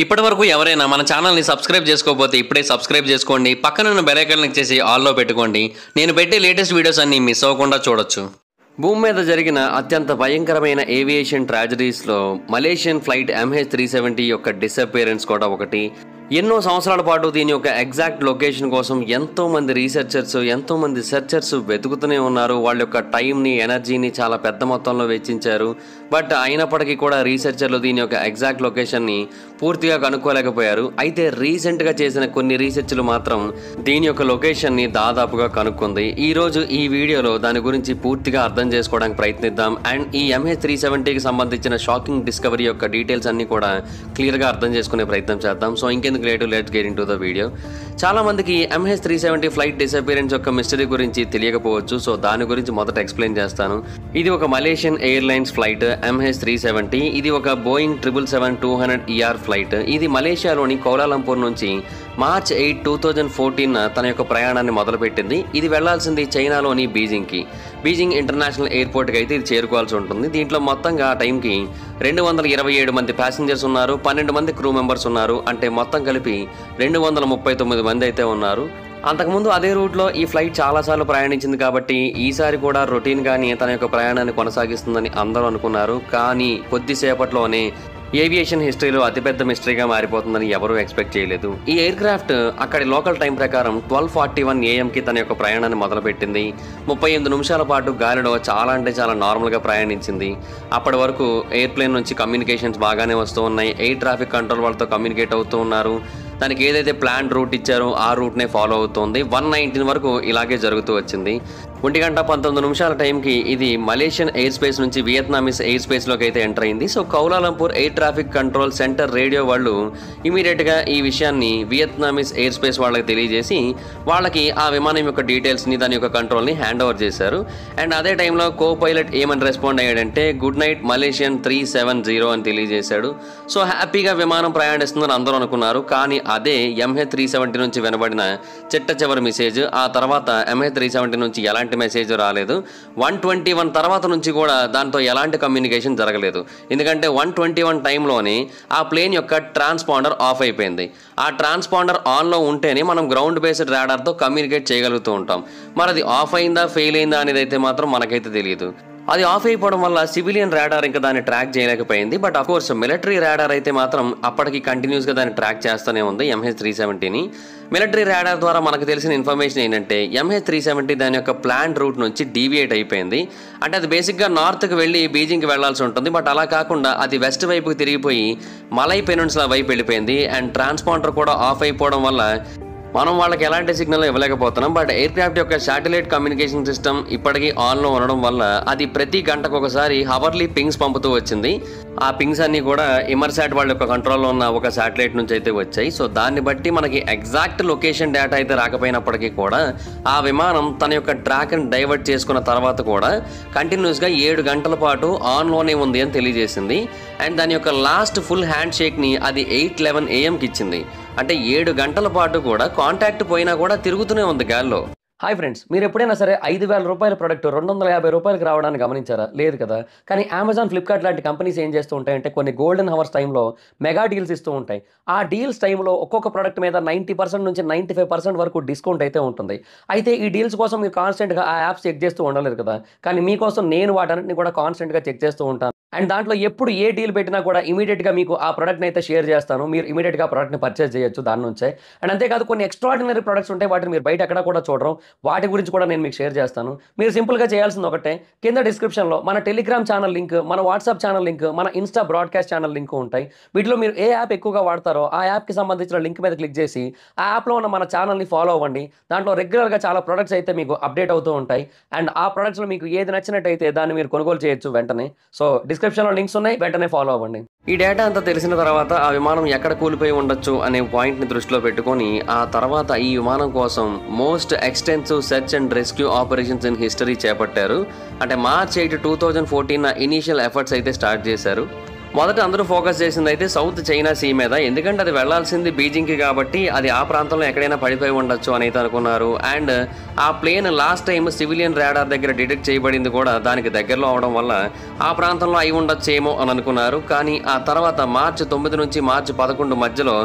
ఇప్పటివరకు ఎవరైనా మన ఛానల్ని సబ్స్క్రైబ్ చేసుకోకపోతే ఇప్పుడే సబ్స్క్రైబ్ చేసుకోండి. పక్కన ఉన్న బెల్ ఐకాన్ క్లిక్ చేసి ఆల్లో పెట్టుకోండి. నేను పెట్టే లేటెస్ట్ వీడియోస్ అన్ని మిస్ అవ్వకుండా చూడొచ్చు. భూమి మీద జరిగిన అత్యంత భయంకరమైన ఏవియేషన్ ట్రాజడీస్లో మలేషియన్ ఫ్లైట్ MH370 యొక్క డిసపియరెన్స్ కూడా ఒకటి. ఎన్నో సంవత్సరాల పాటు దీని యొక్క ఎగ్జాక్ట్ లొకేషన్ కోసం ఎంతోమంది రీసెర్చర్స్ ఎంతోమంది సెర్చర్స్ వెతుకుతూనే ఉన్నారు. వాళ్ళ యొక్క టైంని ఎనర్జీని చాలా పెద్ద మొత్తంలో వెచ్చించారు. బట్ అయినప్పటికీ కూడా రీసెర్చర్లు దీని యొక్క ఎగ్జాక్ట్ లొకేషన్ని పూర్తిగా కనుక్కోలేకపోయారు. అయితే రీసెంట్గా చేసిన కొన్ని రీసెర్చ్లు మాత్రం దీని యొక్క లొకేషన్ని దాదాపుగా కనుక్కుంది. ఈరోజు ఈ వీడియోలో దాని గురించి పూర్తిగా అర్థం చేసుకోవడానికి ప్రయత్నిద్దాం. అండ్ ఈ MH370కి సంబంధించిన షాకింగ్ డిస్కవరీ యొక్క డీటెయిల్స్ అన్ని కూడా క్లియర్గా అర్థం చేసుకునే ప్రయత్నం చేద్దాం. సో ఇంకెందుకు late, let's get into the video. చాలా మందికి MH370 ఫ్లైట్ డిసపియరెన్స్ యొక్క మిస్టరీ గురించి తెలియకపోవచ్చు. సో దాని గురించి మొదట ఎక్స్ప్లెయిన్ చేస్తాను. ఇది ఒక మలేషియన్ ఎయిర్లైన్స్ ఫ్లైట్ MH370. ఇది ఒక బోయింగ్ 777-200ER ఫ్లైట్. ఇది మలేషియాలోని కౌలాలంపూర్ నుంచి మార్చ్ 8, 2014 తన యొక్క ప్రయాణాన్ని మొదలుపెట్టింది. ఇది వెళ్లాల్సింది చైనాలోని బీజింగ్ ఇంటర్నేషనల్ ఎయిర్పోర్ట్కి అయితే ఇది చేరుకోవాల్సి ఉంటుంది. దీంట్లో మొత్తంగా ఆ టైంకి 227 మంది ప్యాసింజర్స్ ఉన్నారు, 12 మంది క్రూ మెంబర్స్ ఉన్నారు. అంటే మొత్తం కలిపి 239 మంది అయితే ఉన్నారు. అంతకుముందు అదే రూట్లో ఈ ఫ్లైట్ చాలాసార్లు ప్రయాణించింది కాబట్టి ఈసారి కూడా రొటీన్గానే తన యొక్క ప్రయాణాన్ని కొనసాగిస్తుందని అందరూ అనుకున్నారు. కానీ కొద్దిసేపట్లోనే ఏవియేషన్ హిస్టరీలో అతిపెద్ద మిస్టరీగా మారిపోతుందని ఎవరూ ఎక్స్పెక్ట్ చేయలేదు. ఈ ఎయిర్ క్రాఫ్ట్ అక్కడి లోకల్ టైం ప్రకారం 12:41 AM తన యొక్క ప్రయాణాన్ని మొదలుపెట్టింది. 38 నిమిషాల పాటు గాలిలో చాలా నార్మల్గా ప్రయాణించింది. అప్పటి వరకు ఎయిర్ప్లేన్ నుంచి కమ్యూనికేషన్స్ బాగానే వస్తూ ఉన్నాయి. ఎయిర్ ట్రాఫిక్ కంట్రోల్ వాళ్ళతో కమ్యూనికేట్ అవుతూ ఉన్నారు. దానికి ఏదైతే ప్లాన్ రూట్ ఇచ్చారో ఆ రూట్నే ఫాలో అవుతుంది. 1:19 వరకు ఇలాగే జరుగుతూ వచ్చింది. 1:19 టైంకి ఇది మలేషియన్ ఎయిర్ స్పేస్ నుంచి వియత్నామీస్ ఎయిర్ స్పేస్లోకి అయితే ఎంటర్ అయింది. So Kuala Lumpur air traffic control centre radio వాళ్ళు ఇమీడియట్గా ఈ విషయాన్ని వియత్నామీస్ ఎయిర్ స్పేస్ వాళ్ళకి తెలియజేసి వాళ్ళకి ఆ విమానం యొక్క డీటెయిల్స్ని దాని యొక్క కంట్రోల్ని హ్యాండ్ ఓవర్ చేశారు. అండ్ అదే టైంలో కో పైలట్ ఏమని రెస్పాండ్ అయ్యాడంటే గుడ్ నైట్ మలేషియన్ 370 అని తెలియజేశాడు. సో హ్యాపీగా విమానం ప్రయాణిస్తుందని అందరూ అనుకున్నారు. కానీ అదే MH370 నుంచి వినబడిన చిట్ట చివరి మెసేజ్. ఆ తర్వాత MH370 నుంచి ఎలాంటి మెసేజ్ రాలేదు. 1:21 తర్వాత నుంచి కూడా దాంతో ఎలాంటి కమ్యూనికేషన్ జరగలేదు. ఎందుకంటే 1:21 టైంలోనే ఆ ప్లేన్ యొక్క ట్రాన్స్పాండర్ ఆఫ్ అయిపోయింది. ఆ ట్రాన్స్పాండర్ ఆన్లో ఉంటేనే మనం గ్రౌండ్ బేస్డ్ రాడార్తో కమ్యూనికేట్ చేయగలుగుతూ ఉంటాం. మరి అది ఆఫ్ అయిందా ఫెయిల్ అయిందా అనేది అయితే మాత్రం మనకైతే తెలియదు. అది ఆఫ్ అయిపోవడం వల్ల సివిలియన్ రాడార్ ఇంకా దాన్ని ట్రాక్ చేయలేకపోయింది. But of course military radar అయితే మాత్రం అప్పటికి కంటిన్యూస్గా దాన్ని ట్రాక్ చేస్తూనే ఉంది MH370ని. మిలిటరీ రాడార్ ద్వారా మనకు తెలిసిన ఇన్ఫర్మేషన్ ఏంటంటే MH370 దాని యొక్క ప్లాన్ రూట్ నుంచి డీవియేట్ అయిపోయింది. అంటే అది బేసిక్గా నార్త్కి వెళ్ళి బీజింగ్కి వెళ్లాల్సి ఉంటుంది. బట్ అలా కాకుండా అది వెస్ట్ వైపుకి తిరిగిపోయి మలై పెనిన్సులా వైపు వెళ్ళిపోయింది. అండ్ ట్రాన్స్పాండర్ కూడా ఆఫ్ అయిపోవడం వల్ల మనం వాళ్ళకి ఎలాంటి సిగ్నల్ ఇవ్వలేకపోతున్నాం. బట్ ఎయిర్ క్రాఫ్ట్ యొక్క శాటిలైట్ కమ్యూనికేషన్ సిస్టమ్ ఇప్పటికీ ఆన్లో ఉండడం వల్ల అది ప్రతి గంటకు ఒకసారి హవర్లీ పింగ్స్ పంపుతూ వచ్చింది. ఆ పింగ్స్ అన్ని కూడా ఇమర్సాట్ వాళ్ళ యొక్క కంట్రోల్లో ఉన్న ఒక శాటిలైట్ నుంచి అయితే వచ్చాయి. సో దాన్ని బట్టి మనకి ఎగ్జాక్ట్ లొకేషన్ డేటా అయితే రాకపోయినప్పటికీ కూడా ఆ విమానం తన యొక్క ట్రాక్ని డైవర్ట్ చేసుకున్న తర్వాత కూడా కంటిన్యూస్గా 7 గంటల పాటు ఆన్లోనే ఉంది అని తెలియజేసింది. అండ్ దాని యొక్క లాస్ట్ ఫుల్ హ్యాండ్ షేక్ని అది 8:11 AM ఇచ్చింది. అంటే 7 గంటల పాటు కూడా కాంటాక్ట్ పోయినా కూడా తిరుగుతూనే ఉంది గాల్లో. హాయ్ ఫ్రెండ్స్, మీరు ఎప్పుడైనా సరే 5,000 రూపాయల ప్రొడక్ట్ 250 రూపాయలకి రావడానికి గమనించారా? లేదు కదా. కానీ అమెజాన్, ఫ్లిప్కార్ట్ లాంటి కంపెనీస్ ఏం చేస్తూ ఉంటాయంటే కొన్ని గోల్డెన్ హవర్స్ టైంలో మెగా డీల్స్ ఇస్తూ ఉంటాయి. ఆ డీల్స్ టైంలో ఒక్కొక్క ప్రొడక్ట్ మీద 90% నుంచి 95% వరకు డిస్కౌంట్ అయితే ఉంటుంది. అయితే ఈ డీల్స్ కోసం మీరు కాన్స్టెంట్గా ఆ యాప్స్ చెక్ చేస్తూ ఉండలేరు కదా. కానీ మీకోసం నేను వాటన్నిటిని కూడా కాన్స్టెంట్గా చెక్ చేస్తూ ఉంటాను. అండ్ దాంట్లో ఎప్పుడు ఏ డీల్ పెట్టినా కూడా ఇమీడియట్గా మీకు ఆ ప్రొడక్ట్ని అయితే షేర్ చేస్తాను. మీరు ఇమీడియట్గా ప్రొడక్ట్ని పర్చేస్ చేయొచ్చు దాని నుంచే. అండ్ అంతేకాదు కొన్ని ఎక్స్ట్రాడినరీ ప్రొడక్ట్స్ ఉంటాయి, వాటిని మీరు బయట ఎక్కడ కూడా చూడరు. వాటి గురించి కూడా నేను మీకు షేర్ చేస్తాను. మీరు సింపుల్గా చేయాల్సింది ఒకటే, కింద డిస్క్రిప్షన్లో మన టెలిగ్రామ్ ఛానల్ లింక్, మన వాట్సాప్ ఛానల్ లింక్, మన ఇన్స్టా బ్రాడ్కాస్ట్ ఛానల్ లింక్ ఉంటాయి. వీటిలో మీరు ఏ యాప్ ఎక్కువగా వాడతారో ఆ యాప్కి సంబంధించిన లింక్ మీద క్లిక్ చేసి ఆ యాప్లో ఉన్న మన ఛానల్ని ఫాలో అవ్వండి. దాంట్లో రెగ్యులర్గా చాలా ప్రొడక్ట్స్ అయితే మీకు అప్డేట్ అవుతూ ఉంటాయి. అండ్ ఆ ప్రొడక్ట్స్లో మీకు ఏది నచ్చినట్టయితే దాన్ని మీరు కొనుగోలు చేయొచ్చు వెంటనే. సో డిస్క్రిప్షన్లో లింక్స్ ఉన్నాయి, వెంటనే ఫాలో అవ్వండి. ఈ డేటా అంతా తెలిసిన తర్వాత ఆ విమానం ఎక్కడ కూలిపోయి ఉండొచ్చు అనే పాయింట్ని దృష్టిలో పెట్టుకొని ఆ తర్వాత ఈ విమానం కోసం most extensive search and rescue operations in history చేపట్టారు. అంటే మార్చ్ 8, 2014 ఇనీషియల్ ఎఫర్ట్స్ అయితే స్టార్ట్ చేశారు. మొదట అందరూ ఫోకస్ చేసింది అయితే సౌత్ చైనా సీ మీద, ఎందుకంటే అది వెళ్లాల్సింది బీజింగ్కి కాబట్టి అది ఆ ప్రాంతంలో ఎక్కడైనా పడిపోయి ఉండొచ్చు అని అయితే అనుకున్నారు. అండ్ ఆ plane last time civilian radar దగ్గర డిటెక్ట్ చేయబడింది కూడా దానికి దగ్గరలో అవడం వల్ల ఆ ప్రాంతంలో అయి ఉండొచ్చేమో అని అనుకున్నారు. కానీ ఆ తర్వాత మార్చి 9 నుంచి మార్చి 11 మధ్యలో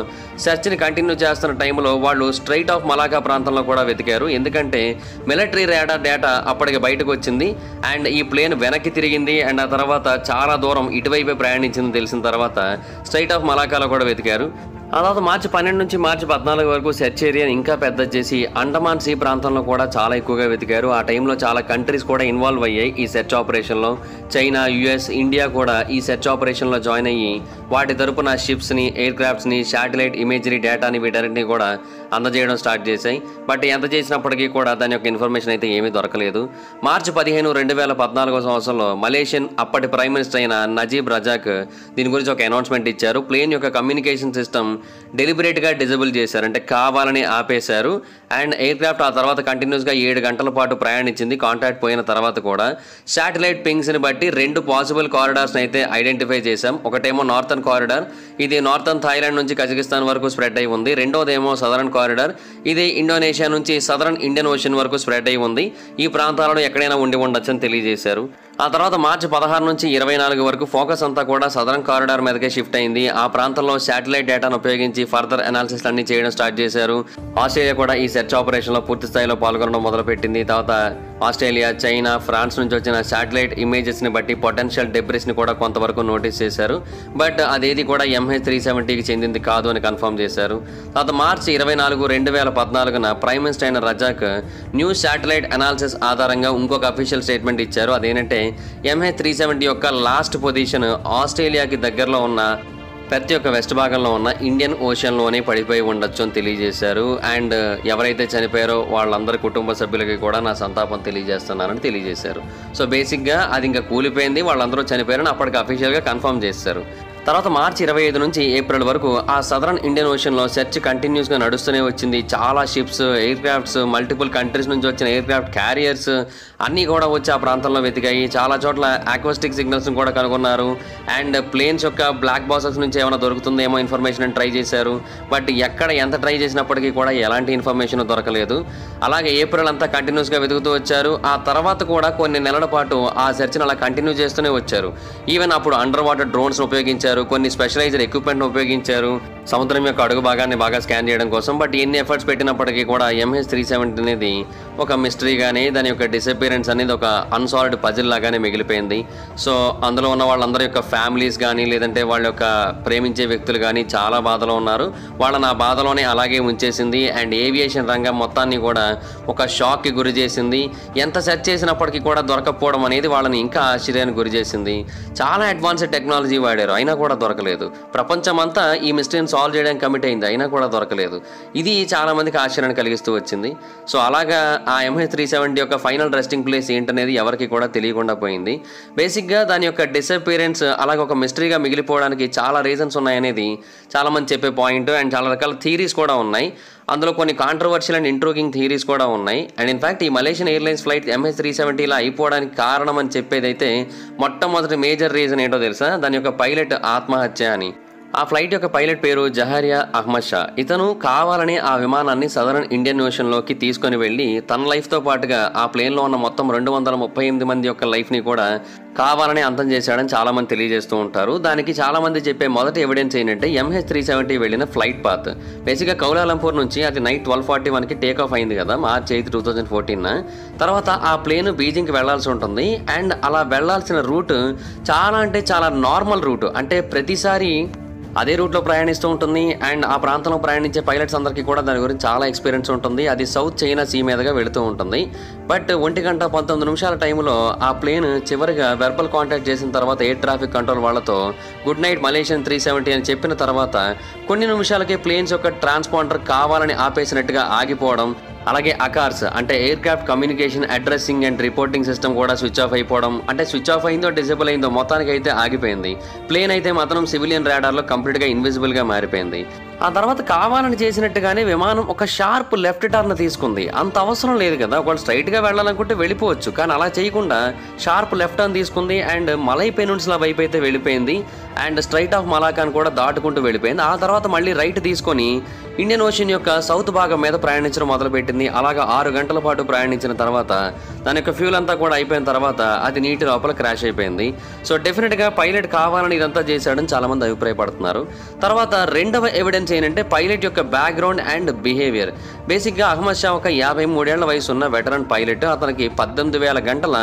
సెర్చ్ని కంటిన్యూ చేస్తున్న టైంలో వాళ్ళు స్ట్రైట్ ఆఫ్ మలాకా ప్రాంతంలో కూడా వెతికారు, ఎందుకంటే మిలిటరీ రాడార్ డేటా అప్పటికి బయటకు వచ్చింది. అండ్ ఈ ప్లేన్ వెనక్కి తిరిగింది అండ్ ఆ తర్వాత చాలా దూరం ఇటువైపే ప్రయాణించింది తెలిసిన తర్వాత స్ట్రైట్ ఆఫ్ మలాకాలో కూడా వెతికారు. ఆ తర్వాత మార్చి 12 నుంచి మార్చి 14 వరకు సెర్చ్ ఏరియాని ఇంకా పెద్ద చేసి అండమాన్ సీ ప్రాంతంలో కూడా చాలా ఎక్కువగా వెతికారు. ఆ టైంలో చాలా కంట్రీస్ కూడా ఇన్వాల్వ్ అయ్యాయి ఈ సెర్చ్ ఆపరేషన్లో. చైనా, యుఎస్, ఇండియా కూడా ఈ సెర్చ్ ఆపరేషన్లో జాయిన్ అయ్యి వాటి తరపున షిప్స్ని, ఎయిర్ క్రాఫ్ట్స్ని, శాటిలైట్ ఇమేజరీ డేటాని వీటన్నిటిని కూడా అందజేయడం స్టార్ట్ చేశాయి. బట్ ఎంత చేసినప్పటికీ కూడా దాని యొక్క ఇన్ఫర్మేషన్ అయితే ఏమీ దొరకలేదు. మార్చి 15, 2014 సంవత్సరంలో మలేషియన్ అప్పటి ప్రైమ్ మినిస్టర్ అయిన నజీబ్ రజాక్ దీని గురించి ఒక అనౌన్స్మెంట్ ఇచ్చారు. ప్లేన్ యొక్క కమ్యూనికేషన్ సిస్టమ్ డెలిబరేట్గా డిజబుల్ చేశారు, అంటే కావాలని ఆపేశారు. అండ్ ఎయిర్ క్రాఫ్ట్ ఆ తర్వాత కంటిన్యూస్గా 7 గంటల పాటు ప్రయాణించింది కాంటాక్ట్ పోయిన తర్వాత కూడా. శాటిలైట్ పింగ్స్ని బట్టి 2 పాసిబుల్ కారిడార్స్ని అయితే ఐడెంటిఫై చేశాం. ఒకటేమో నార్థన్ కారిడార్, ఇది నార్థన్ థాయిలాండ్ నుంచి కజకిస్తాన్ వరకు స్ప్రెడ్ అయి ఉంది. రెండోదేమో సదరన్ కారిడార్, ఇది ఇండోనేషియా నుంచి సదరన్ ఇండియన్ ఓషన్ వరకు స్ప్రెడ్ అయి ఉంది. ఈ ప్రాంతాలలో ఎక్కడైనా ఉండి ఉండొచ్చని తెలియజేశారు. ఆ తర్వాత మార్చి 16 నుంచి 24 వరకు ఫోకస్ అంతా కూడా సదరన్ కారిడార్ మీదకే షిఫ్ట్ అయింది. ఆ ప్రాంతంలో శాటిలైట్ డేటాను ఉపయోగించి ఫర్దర్ అనాలిసిస్ అన్ని చేయడం స్టార్ట్ చేశారు. ఆస్ట్రేలియా కూడా ఈ సెర్చ్ ఆపరేషన్లో పూర్తి స్థాయిలో పాల్గొనడం మొదలుపెట్టింది. తర్వాత ఆస్ట్రేలియా, చైనా, ఫ్రాన్స్ నుంచి వచ్చిన శాటిలైట్ ఇమేజెస్ని బట్టి పొటెన్షియల్ డెబ్రిస్ని కూడా కొంతవరకు నోటీస్ చేశారు. బట్ అదేది కూడా MH370కి చెందింది కాదు అని కన్ఫర్మ్ చేశారు. తర్వాత మార్చి 24, 2014 ప్రైమ్ మినిస్టర్ అయిన రజాక్ న్యూ శాటిలైట్ అనాలిసిస్ ఆధారంగా ఇంకొక అఫీషియల్ స్టేట్మెంట్ ఇచ్చారు. అదేంటంటే MH370 యొక్క లాస్ట్ పొజిషన్ ఆస్ట్రేలియాకి దగ్గరలో ఉన్న ప్రతి ఒక్క వెస్ట్ భాగంలో ఉన్న ఇండియన్ ఓషన్లోనే పడిపోయి ఉండొచ్చు అని తెలియజేశారు. అండ్ ఎవరైతే చనిపోయారో వాళ్ళందరి కుటుంబ సభ్యులకి కూడా నా సంతాపం తెలియజేస్తున్నానని తెలియజేశారు. సో బేసిక్గా అది ఇంకా కూలిపోయింది, వాళ్ళందరూ చనిపోయారని అప్పటికి అఫీషియల్గా కన్ఫర్మ్ చేశారు. తర్వాత మార్చి 25 నుంచి ఏప్రిల్ వరకు ఆ సదరన్ ఇండియన్ ఓషన్లో సెర్చ్ కంటిన్యూస్గా నడుస్తూనే వచ్చింది. చాలా ships, air crafts, multiple countries నుంచి వచ్చిన ఎయిర్ క్రాఫ్ట్ క్యారియర్స్ అన్నీ కూడా వచ్చి ఆ ప్రాంతంలో వెతికాయి. చాలా చోట్ల ఆక్వాస్టిక్ సిగ్నల్స్ని కూడా కనుగొన్నారు. అండ్ ప్లేన్స్ యొక్క బ్లాక్ బాక్సెస్ నుంచి ఏమైనా దొరుకుతుందేమో ఇన్ఫర్మేషన్ అని ట్రై చేశారు. బట్ ఎక్కడ ఎంత ట్రై చేసినప్పటికీ కూడా ఎలాంటి ఇన్ఫర్మేషన్ దొరకలేదు. అలాగే ఏప్రిల్ అంతా కంటిన్యూస్గా వెతుకుతూ వచ్చారు. ఆ తర్వాత కూడా కొన్ని నెలల పాటు ఆ సెర్చ్ని అలా కంటిన్యూ చేస్తూనే వచ్చారు. ఈవెన్ అప్పుడు అండర్ వాటర్ డ్రోన్స్ని ఉపయోగించారు, కొన్ని స్పెషలైజ్డ్ ఎక్విప్మెంట్ ఉపయోగించారు సముద్రం యొక్క అడుగు భాగాన్ని బాగా స్కాన్ చేయడం కోసం. బట్ ఎన్ని ఎఫర్ట్స్ పెట్టినప్పటికీ కూడా MH370 అనేది ఒక మిస్టరీగానే, దాని యొక్క డిసపియరెన్స్ అనేది ఒక అన్సాల్వ్డ్ పజిల్ లాగానే మిగిలిపోయింది. సో అందులో ఉన్న వాళ్ళందరి యొక్క ఫ్యామిలీస్ కానీ లేదంటే వాళ్ళ యొక్క ప్రేమించే వ్యక్తులు కానీ చాలా బాధలో ఉన్నారు. వాళ్ళని ఆ బాధలోనే అలాగే ఉంచేసింది. అండ్ ఏవియేషన్ రంగం మొత్తాన్ని కూడా ఒక షాక్కి గురి చేసింది. ఎంత సెర్చ్ చేసినప్పటికీ కూడా దొరకకపోవడం అనేది వాళ్ళని ఇంకా ఆశ్చర్యానికి గురి చేసింది. చాలా అడ్వాన్స్డ్ టెక్నాలజీ వాడారు, అయినా కూడా దొరకలేదు. ప్రపంచమంతా ఈ మిస్టరీని సాల్వ్ చేయడానికి కమిట్ అయింది, అయినా కూడా దొరకలేదు. ఇది చాలా మందికి ఆశ్చర్యాన్ని కలిగిస్తూ వచ్చింది. సో అలాగా ఆ MH370 యొక్క ఫైనల్ రెస్టింగ్ ప్లేస్ ఏంటనేది ఎవరికి కూడా తెలియకుండా పోయింది. బేసిక్గా దాని యొక్క డిసపియరెన్స్ అలాగే ఒక మిస్టరీగా మిగిలిపోవడానికి చాలా రీజన్స్ ఉన్నాయనేది చాలామంది చెప్పే పాయింట్. అండ్ చాలా రకాల థియరీస్ కూడా ఉన్నాయి. అందులో కొన్ని కాంట్రవర్షియల్ అండ్ ఇంట్రోగింగ్ థియరీస్ కూడా ఉన్నాయి. అండ్ ఇన్ఫ్యాక్ట్ ఈ మలేషియన్ ఎయిర్లైన్స్ ఫ్లైట్ MH370 ఇలా అయిపోవడానికి కారణం అని చెప్పేదైతే మొట్టమొదటి మేజర్ రీజన్ ఏంటో తెలుసా, దాని యొక్క పైలట్ ఆత్మహత్య అని. ఆ ఫ్లైట్ యొక్క పైలట్ పేరు జహారియా అహ్మద్ షా. ఇతను కావాలని ఆ విమానాన్ని సదరన్ ఇండియన్ ఓషన్లోకి తీసుకొని వెళ్ళి తన లైఫ్తో పాటుగా ఆ ప్లేన్లో ఉన్న మొత్తం 238 మంది యొక్క లైఫ్ని కూడా కావాలని అంతం చేశాడని చాలామంది తెలియజేస్తూ ఉంటారు. దానికి చాలామంది చెప్పే మొదటి ఎవిడెన్స్ ఏంటంటే MH370 వెళ్ళిన ఫ్లైట్ పాత్. బేసిక్గా కౌలాలంపూర్ నుంచి అది నైట్ 12:41కి టేక్ ఆఫ్ అయింది కదా మార్చి 8, 2014. తర్వాత ఆ ప్లేన్ బీజింగ్కి వెళ్లాల్సి ఉంటుంది. అండ్ అలా వెళ్లాల్సిన రూట్ చాలా అంటే చాలా నార్మల్ రూట్, అంటే ప్రతిసారి అదే రూట్లో ప్రయాణిస్తూ ఉంటుంది. అండ్ ఆ ప్రాంతంలో ప్రయాణించే పైలట్స్ అందరికీ కూడా దాని గురించి చాలా ఎక్స్పీరియన్స్ ఉంటుంది. అది సౌత్ చైనా సీ మీదుగా వెళుతూ ఉంటుంది. బట్ 1:19 టైంలో ఆ ప్లేన్ చివరిగా వెర్బల్ కాంటాక్ట్ చేసిన తర్వాత ఎయిర్ ట్రాఫిక్ కంట్రోల్ వాళ్ళతో గుడ్ నైట్ మలేషియన్ 370 అని చెప్పిన తర్వాత కొన్ని నిమిషాలకే ప్లేన్స్ యొక్క ట్రాన్స్పాండర్ కావాలని ఆపేసినట్టుగా ఆగిపోవడం, అలాగే అకార్స్ అంటే air craft communication, addressing and reporting system కూడా స్విచ్ ఆఫ్ అయిపోవడం. అంటే స్విచ్ ఆఫ్ అయిందో డిజేబుల్ అయిందో మొత్తానికి అయితే ఆగిపోయింది. ప్లేన్ అయితే మాత్రం సివిలియన్ రాడార్లో కంప్లీట్గా ఇన్విజిబుల్గా మారిపోయింది. ఆ తర్వాత కావాలని చేసినట్టుగానే విమానం ఒక షార్ప్ లెఫ్ట్ టర్న్ తీసుకుంది. అంత అవసరం లేదు కదా, ఒకళ్ళు స్ట్రైట్గా వెళ్ళాలనుకుంటే వెళ్ళిపోవచ్చు, కానీ అలా చేయకుండా షార్ప్ లెఫ్ట్ టర్న్ తీసుకుంది. అండ్ మలై పెనున్సులా వైపు అయితే వెళ్ళిపోయింది. అండ్ స్ట్రైట్ ఆఫ్ మలాకాను కూడా దాటుకుంటూ వెళ్ళిపోయింది. ఆ తర్వాత మళ్ళీ రైట్ తీసుకొని ఇండియన్ ఓషన్ యొక్క సౌత్ భాగం మీద ప్రయాణించడం మొదలుపెట్టింది. అలాగా 6 గంటల పాటు ప్రయాణించిన తర్వాత దాని యొక్క ఫ్యూల్ అంతా కూడా అయిపోయిన తర్వాత అది నీటి లోపల క్రాష్ అయిపోయింది. సో డెఫినెట్గా పైలట్ కావాలని ఇదంతా చేశాడని చాలామంది అభిప్రాయపడుతున్నారు. తర్వాత రెండవ ఎవిడెన్స్ ఏంటంటే పైలట్ యొక్క బ్యాక్గ్రౌండ్ అండ్ బిహేవియర్. బేసిక్గా అహ్మద్ షా ఒక 53 ఏళ్ల వయసు ఉన్న వెటరన్ పైలట్. అతనికి 18,000 గంటల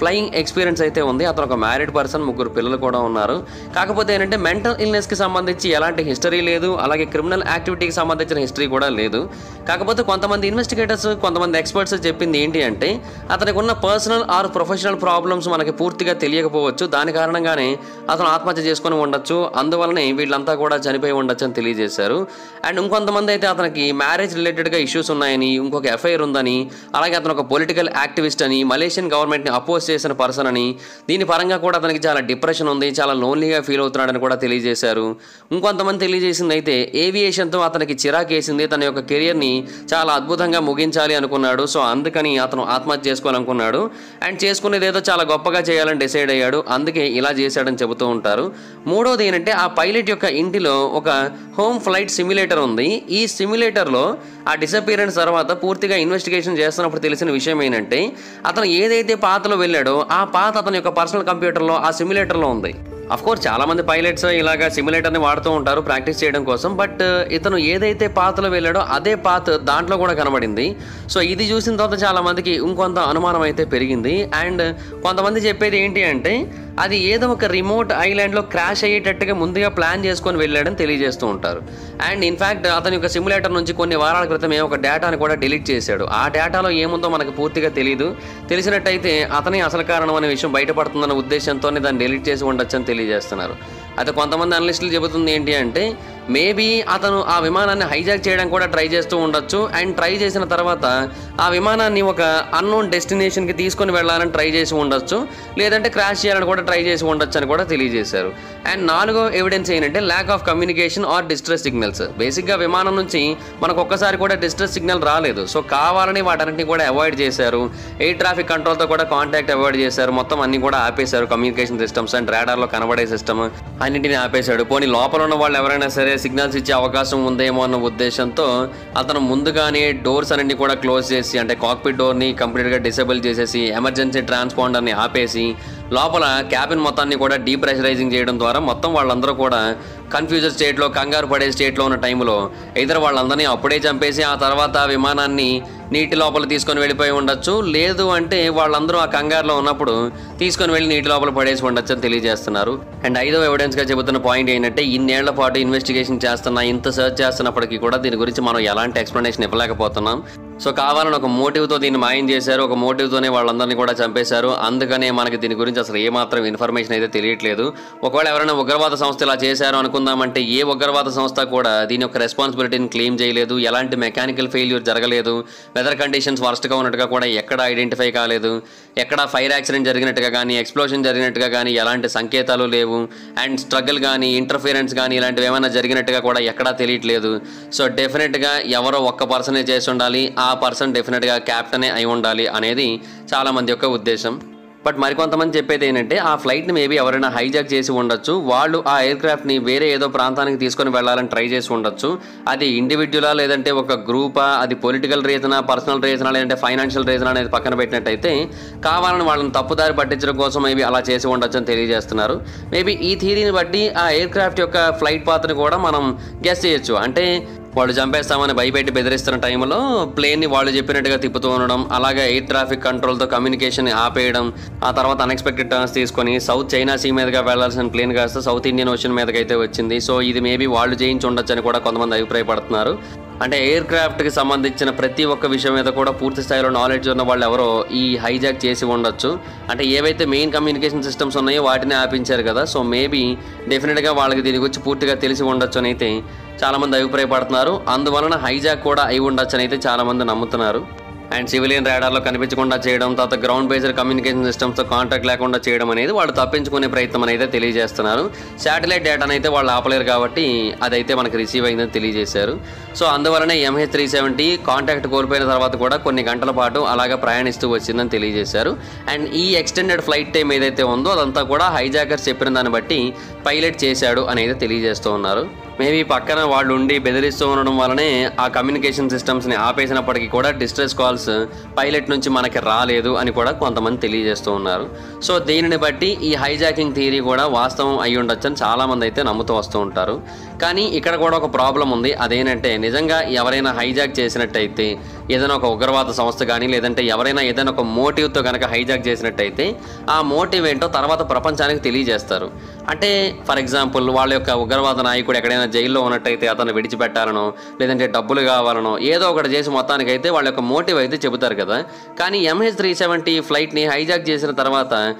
ఫ్లయింగ్ ఎక్స్పీరియన్స్ అయితే ఉంది. అతను ఒక మ్యారీడ్ పర్సన్, 3 పిల్లలు కూడా ఉన్నారు. కాకపోతే ఏంటంటే మెంటల్ ఇల్నెస్కి సంబంధించి ఎలాంటి హిస్టరీ లేదు, అలాగే క్రిమినల్ యాక్టివిటీకి సంబంధించిన హిస్టరీ కూడా లేదు. కాకపోతే కొంతమంది ఇన్వెస్టిగేటర్స్, కొంతమంది ఎక్స్పర్ట్స్ చెప్పింది ఏంటి అంటే అతనికి ఉన్న పర్సనల్ ఆర్ ప్రొఫెషనల్ ప్రాబ్లమ్స్ మనకి పూర్తిగా తెలియకపోవచ్చు. దాని కారణంగానే అతను ఆత్మహత్య చేసుకుని ఉండొచ్చు, అందువల్లనే వీళ్ళంతా కూడా చనిపోయి ఉండొచ్చు అని తెలియజేశారు. అండ్ ఇంకొంతమంది అయితే అతనికి మ్యారేజ్ రిలేటెడ్గా ఇష్యూస్ ఉన్నాయని, ఇంకొక ఎఫ్ఐఆర్ ఉందని, అలాగే అతను ఒక పొలిటికల్ యాక్టివిస్ట్ అని, మలేషియన్ గవర్నమెంట్ని అపోజ్ చేసిన పర్సన్ అని, దీని పరంగా కూడా అతనికి చాలా డిప్రెషన్ ఉంది, చాలా లోన్లీగా ఫీల్ అవుతున్నాడని కూడా తెలియజేశారు. ఇంకొంతమంది తెలియజేసింది అయితే ఏవియేషన్తో అతనికి చిరాకేసింది, తన యొక్క కెరియర్ని చాలా అద్భుతంగా ముగించాలి అనుకున్నాడు. సో అందుకని అతను ఆత్మహత్య చేసుకోవాలనుకున్నాడు. అండ్ చేసుకునేది ఏదో చాలా గొప్పగా చేయాలని డిసైడ్ అయ్యాడు, అందుకే ఇలా చేశాడని చెబుతూ ఉంటారు. మూడోది ఏంటంటే ఆ పైలట్ యొక్క ఇంటిలో ఒక హోమ్ ఫ్లైట్ సిమ్యులేటర్ ఉంది. ఈ సిమ్యులేటర్లో ఆ డిసపియరెన్స్ తర్వాత పూర్తిగా ఇన్వెస్టిగేషన్ చేస్తున్నప్పుడు తెలిసిన విషయం ఏంటంటే అతను ఏదైతే పాత్లో వెళ్ళాడో ఆ పాత్ అతని యొక్క పర్సనల్ కంప్యూటర్లో ఆ సిమ్యులేటర్లో ఉంది. అఫ్కోర్స్ చాలామంది పైలట్స్ ఇలాగా సిమ్యులేటర్ని వాడుతూ ఉంటారు ప్రాక్టీస్ చేయడం కోసం. బట్ ఇతను ఏదైతే పాత్లో వెళ్ళాడో అదే పాత్ దాంట్లో కూడా కనబడింది. సో ఇది చూసిన తర్వాత చాలామందికి ఇంకొంత అనుమానం అయితే పెరిగింది. అండ్ కొంతమంది చెప్పేది ఏంటి అంటే అది ఏదో ఒక రిమోట్ ఐలాండ్లో క్రాష్ అయ్యేటట్టుగా ముందుగా ప్లాన్ చేసుకొని వెళ్ళాడని తెలియజేస్తూ ఉంటారు. అండ్ ఇన్ఫ్యాక్ట్ అతని యొక్క సిమ్యులేటర్ నుంచి కొన్ని వారాల క్రితమే ఒక డేటాను కూడా డిలీట్ చేశాడు. ఆ డేటాలో ఏముందో మనకు పూర్తిగా తెలియదు. తెలిసినట్టయితే అతనే అసలు కారణం అనే విషయం బయటపడుతుందన్న ఉద్దేశంతోనే దాన్ని డిలీట్ చేసి ఉండొచ్చని తెలియజేస్తున్నారు. అయితే కొంతమంది అనలిస్టులు చెబుతుంది ఏంటి అంటే మేబీ అతను ఆ విమానాన్ని హైజాక్ చేయడం కూడా ట్రై చేస్తూ ఉండొచ్చు. అండ్ ట్రై చేసిన తర్వాత ఆ విమానాన్ని ఒక అన్నోన్ డెస్టినేషన్కి తీసుకొని వెళ్ళాలని ట్రై చేసి ఉండొచ్చు, లేదంటే క్రాష్ చేయాలని కూడా ట్రై చేసి ఉండొచ్చు అని కూడా తెలియజేశారు. అండ్ నాలుగో ఎవిడెన్స్ ఏంటంటే lack of communication or distress signals. బేసిక్గా విమానం నుంచి మనకు ఒక్కసారి కూడా డిస్ట్రెస్ సిగ్నల్ రాలేదు. సో కావాలని వాటన్నిటిని కూడా అవాయిడ్ చేశారు. ఎయిర్ ట్రాఫిక్ కంట్రోల్తో కూడా కాంటాక్ట్ అవాయిడ్ చేశారు. మొత్తం అన్ని కూడా ఆపేశారు. కమ్యూనికేషన్ సిస్టమ్స్ అండ్ రాడార్లో కనబడే సిస్టమ్ అన్నింటినీ ఆపేశాడు. పోనీ లోపల ఉన్న వాళ్ళు ఎవరైనా సరే సిగ్నల్స్ ఇచ్చే అవకాశం ఉందేమో అన్న ఉద్దేశంతో అతను ముందుగానే డోర్స్ అన్నింటినీ కూడా క్లోజ్ చేసి, అంటే కాక్పిట్ డోర్ని కంప్లీట్గా డిసేబుల్ చేసేసి, ఎమర్జెన్సీ ట్రాన్స్పాండర్ని ఆపేసి, లోపల క్యాబిన్ మొత్తాన్ని కూడా డీప్రెషరైజింగ్ చేయడం ద్వారా మొత్తం వాళ్ళందరూ కూడా కన్ఫ్యూజన్ స్టేట్లో, కంగారు పడే స్టేట్లో ఉన్న టైంలో ఇద్దరు వాళ్ళందరినీ అప్పుడే చంపేసి ఆ తర్వాత విమానాన్ని నీటి లోపల తీసుకొని వెళ్ళిపోయి ఉండొచ్చు. లేదు అంటే వాళ్ళందరూ ఆ కంగారులో ఉన్నప్పుడు తీసుకొని వెళ్ళి నీటి లోపల పడేసి ఉండొచ్చు అని తెలియజేస్తున్నారు. అండ్ ఐదో ఎవిడెన్స్గా చెబుతున్న పాయింట్ ఏంటంటే ఇన్నేళ్ల పాటు ఇన్వెస్టిగేషన్ చేస్తున్నా, ఇంత సర్చ్ చేస్తున్నప్పటికీ కూడా దీని గురించి మనం ఎలాంటి ఎక్స్ప్లెనేషన్ ఇవ్వలేకపోతున్నాం. సో కావాలని ఒక మోటివ్తో దీన్ని మాయం చేశారు, ఒక మోటివ్తోనే వాళ్ళందరినీ కూడా చంపేశారు. అందుకనే మనకి దీని గురించి అసలు ఏమాత్రం ఇన్ఫర్మేషన్ అయితే తెలియట్లేదు. ఒకవేళ ఎవరైనా ఉగ్రవాద సంస్థ ఇలా చేశారు అనుకుందామంటే ఏ ఉగ్రవాద సంస్థ కూడా దీని యొక్క రెస్పాన్సిబిలిటీని క్లెయిమ్ చేయలేదు. ఎలాంటి మెకానికల్ ఫెయిల్యూర్ జరగలేదు. వెదర్ కండిషన్స్ వర్స్ట్గా ఉన్నట్టుగా కూడా ఎక్కడ ఐడెంటిఫై కాలేదు. ఎక్కడ ఫైర్ యాక్సిడెంట్ జరిగినట్టుగా కానీ, ఎక్స్ప్లోషన్ జరిగినట్టుగా కానీ ఎలాంటి సంకేతాలు లేవు. అండ్ స్ట్రగుల్ కానీ, ఇంటర్ఫిరెన్స్ కానీ ఇలాంటివి ఏమైనా జరిగినట్టుగా కూడా ఎక్కడా తెలియట్లేదు. సో డెఫినెట్గా ఎవరో ఒక్క పర్సనే చేసి ఉండాలి, ఆ పర్సన్ డెఫినెట్గా క్యాప్టెనే అయి ఉండాలి అనేది చాలామంది యొక్క ఉద్దేశం. బట్ మరికొంతమంది చెప్పేది ఏంటంటే ఆ ఫ్లైట్ని మేబీ ఎవరైనా హైజాక్ చేసి ఉండొచ్చు. వాళ్ళు ఆ ఎయిర్ క్రాఫ్ట్ని వేరే ఏదో ప్రాంతానికి తీసుకొని వెళ్ళాలని ట్రై చేసి ఉండొచ్చు. అది ఇండివిజువలా, లేదంటే ఒక గ్రూపా, అది పొలిటికల్ రీజనా, పర్సనల్ రీజనా, లేదంటే ఫైనాన్షియల్ రీజనా అనేది పక్కన పెట్టినట్టయితే కావాలని వాళ్ళని తప్పుదారి పట్టించడం కోసం మేబీ అలా చేసి ఉండొచ్చు అని తెలియజేస్తున్నారు. మేబీ ఈ థియరీని బట్టి ఆ ఎయిర్ క్రాఫ్ట్ యొక్క ఫ్లైట్ పాత్ని కూడా మనం గెస్ చేయొచ్చు. అంటే వాళ్ళు చంపేస్తామని భయపెట్టి బెదిరిస్తున్న టైంలో ప్లేన్ని వాళ్ళు చెప్పినట్టుగా తిప్పుతూ ఉండడం, అలాగే ఎయిర్ ట్రాఫిక్ కంట్రోల్తో కమ్యూనికేషన్ ఆపేయడం, ఆ తర్వాత అన్ఎక్స్పెక్టెడ్ టర్న్స్ తీసుకొని సౌత్ చైనా సీ మీదుగా వెళ్లాల్సిన ప్లేన్ కాస్త సౌత్ ఇండియన్ ఓషన్ మీదకి అయితే వచ్చింది. సో ఇది మేబీ వాళ్ళు చేయించి ఉండొచ్చు అని కూడా కొంతమంది అభిప్రాయపడుతున్నారు. అంటే ఎయిర్ క్రాఫ్ట్కి సంబంధించిన ప్రతి ఒక్క విషయం మీద కూడా పూర్తి స్థాయిలో నాలెడ్జ్ ఉన్న వాళ్ళు ఎవరో ఈ హైజాక్ చేసి ఉండొచ్చు. అంటే ఏవైతే మెయిన్ కమ్యూనికేషన్ సిస్టమ్స్ ఉన్నాయో వాటిని ఆపించారు కదా. సో మేబీ డెఫినెట్గా వాళ్ళకి దీని గురించి పూర్తిగా తెలిసి ఉండొచ్చు అని అయితే చాలామంది అభిప్రాయపడుతున్నారు. అందువలన హైజాక్ కూడా అయి ఉండొచ్చు అని అయితే చాలామంది నమ్ముతున్నారు. అండ్ సివిలియన్ రాడార్లో కనిపించకుండా చేయడం, తర్వాత గ్రౌండ్ బేస్డ్ కమ్యూనికేషన్ సిస్టమ్స్తో కాంటాక్ట్ లేకుండా చేయడం అనేది వాళ్ళు తప్పించుకునే ప్రయత్నం అయితే తెలియజేస్తున్నారు. శాటిలైట్ డేటాను అయితే వాళ్ళు ఆపలేరు కాబట్టి అదైతే మనకి రిసీవ్ అయిందని తెలియజేశారు. సో అందువలనే MH370 కాంటాక్ట్ కోల్పోయిన తర్వాత కూడా కొన్ని గంటల పాటు అలాగా ప్రయాణిస్తూ వచ్చిందని తెలియజేశారు. అండ్ ఈ ఎక్స్టెండెడ్ ఫ్లైట్ టైం ఏదైతే ఉందో అదంతా కూడా హైజాకర్స్ చెప్పిన దాన్ని బట్టి పైలట్ చేశాడు అనేది తెలియజేస్తూ ఉన్నారు. మేబీ పక్కన వాళ్ళు ఉండి బెదిరిస్తూ ఉండడం వల్లనే ఆ కమ్యూనికేషన్ సిస్టమ్స్ని ఆపేసినప్పటికీ కూడా డిస్ట్రెస్ కాల్స్ పైలట్ నుంచి మనకి రాలేదు అని కూడా కొంతమంది తెలియజేస్తూ ఉన్నారు. సో దీనిని బట్టి ఈ హైజాకింగ్ థియరీ కూడా వాస్తవం అయి ఉండొచ్చని చాలామంది అయితే నమ్ముతూ వస్తూ ఉంటారు. కానీ ఇక్కడ కూడా ఒక ప్రాబ్లం ఉంది. అదేంటంటే నిజంగా ఎవరైనా హైజాక్ చేసినట్టయితే, ఏదైనా ఒక ఉగ్రవాద సంస్థ కానీ లేదంటే ఎవరైనా ఏదైనా ఒక మోటివ్తో కనుక హైజాక్ చేసినట్టయితే ఆ మోటివ్ ఏంటో తర్వాత ప్రపంచానికి తెలియజేస్తారు. అంటే ఫర్ ఎగ్జాంపుల్ వాళ్ళ యొక్క ఉగ్రవాద నాయకుడు ఎక్కడైనా జైల్లో ఉన్నట్టయితే అతను విడిచిపెట్టాలనో లేదంటే డబ్బులు కావాలనో ఏదో ఒకటి చేసి మొత్తానికైతే వాళ్ళ యొక్క మోటివ్ అయితే చెబుతారు కదా. కానీ MH370 ఫ్లైట్ని హైజాక్ చేసిన తర్వాత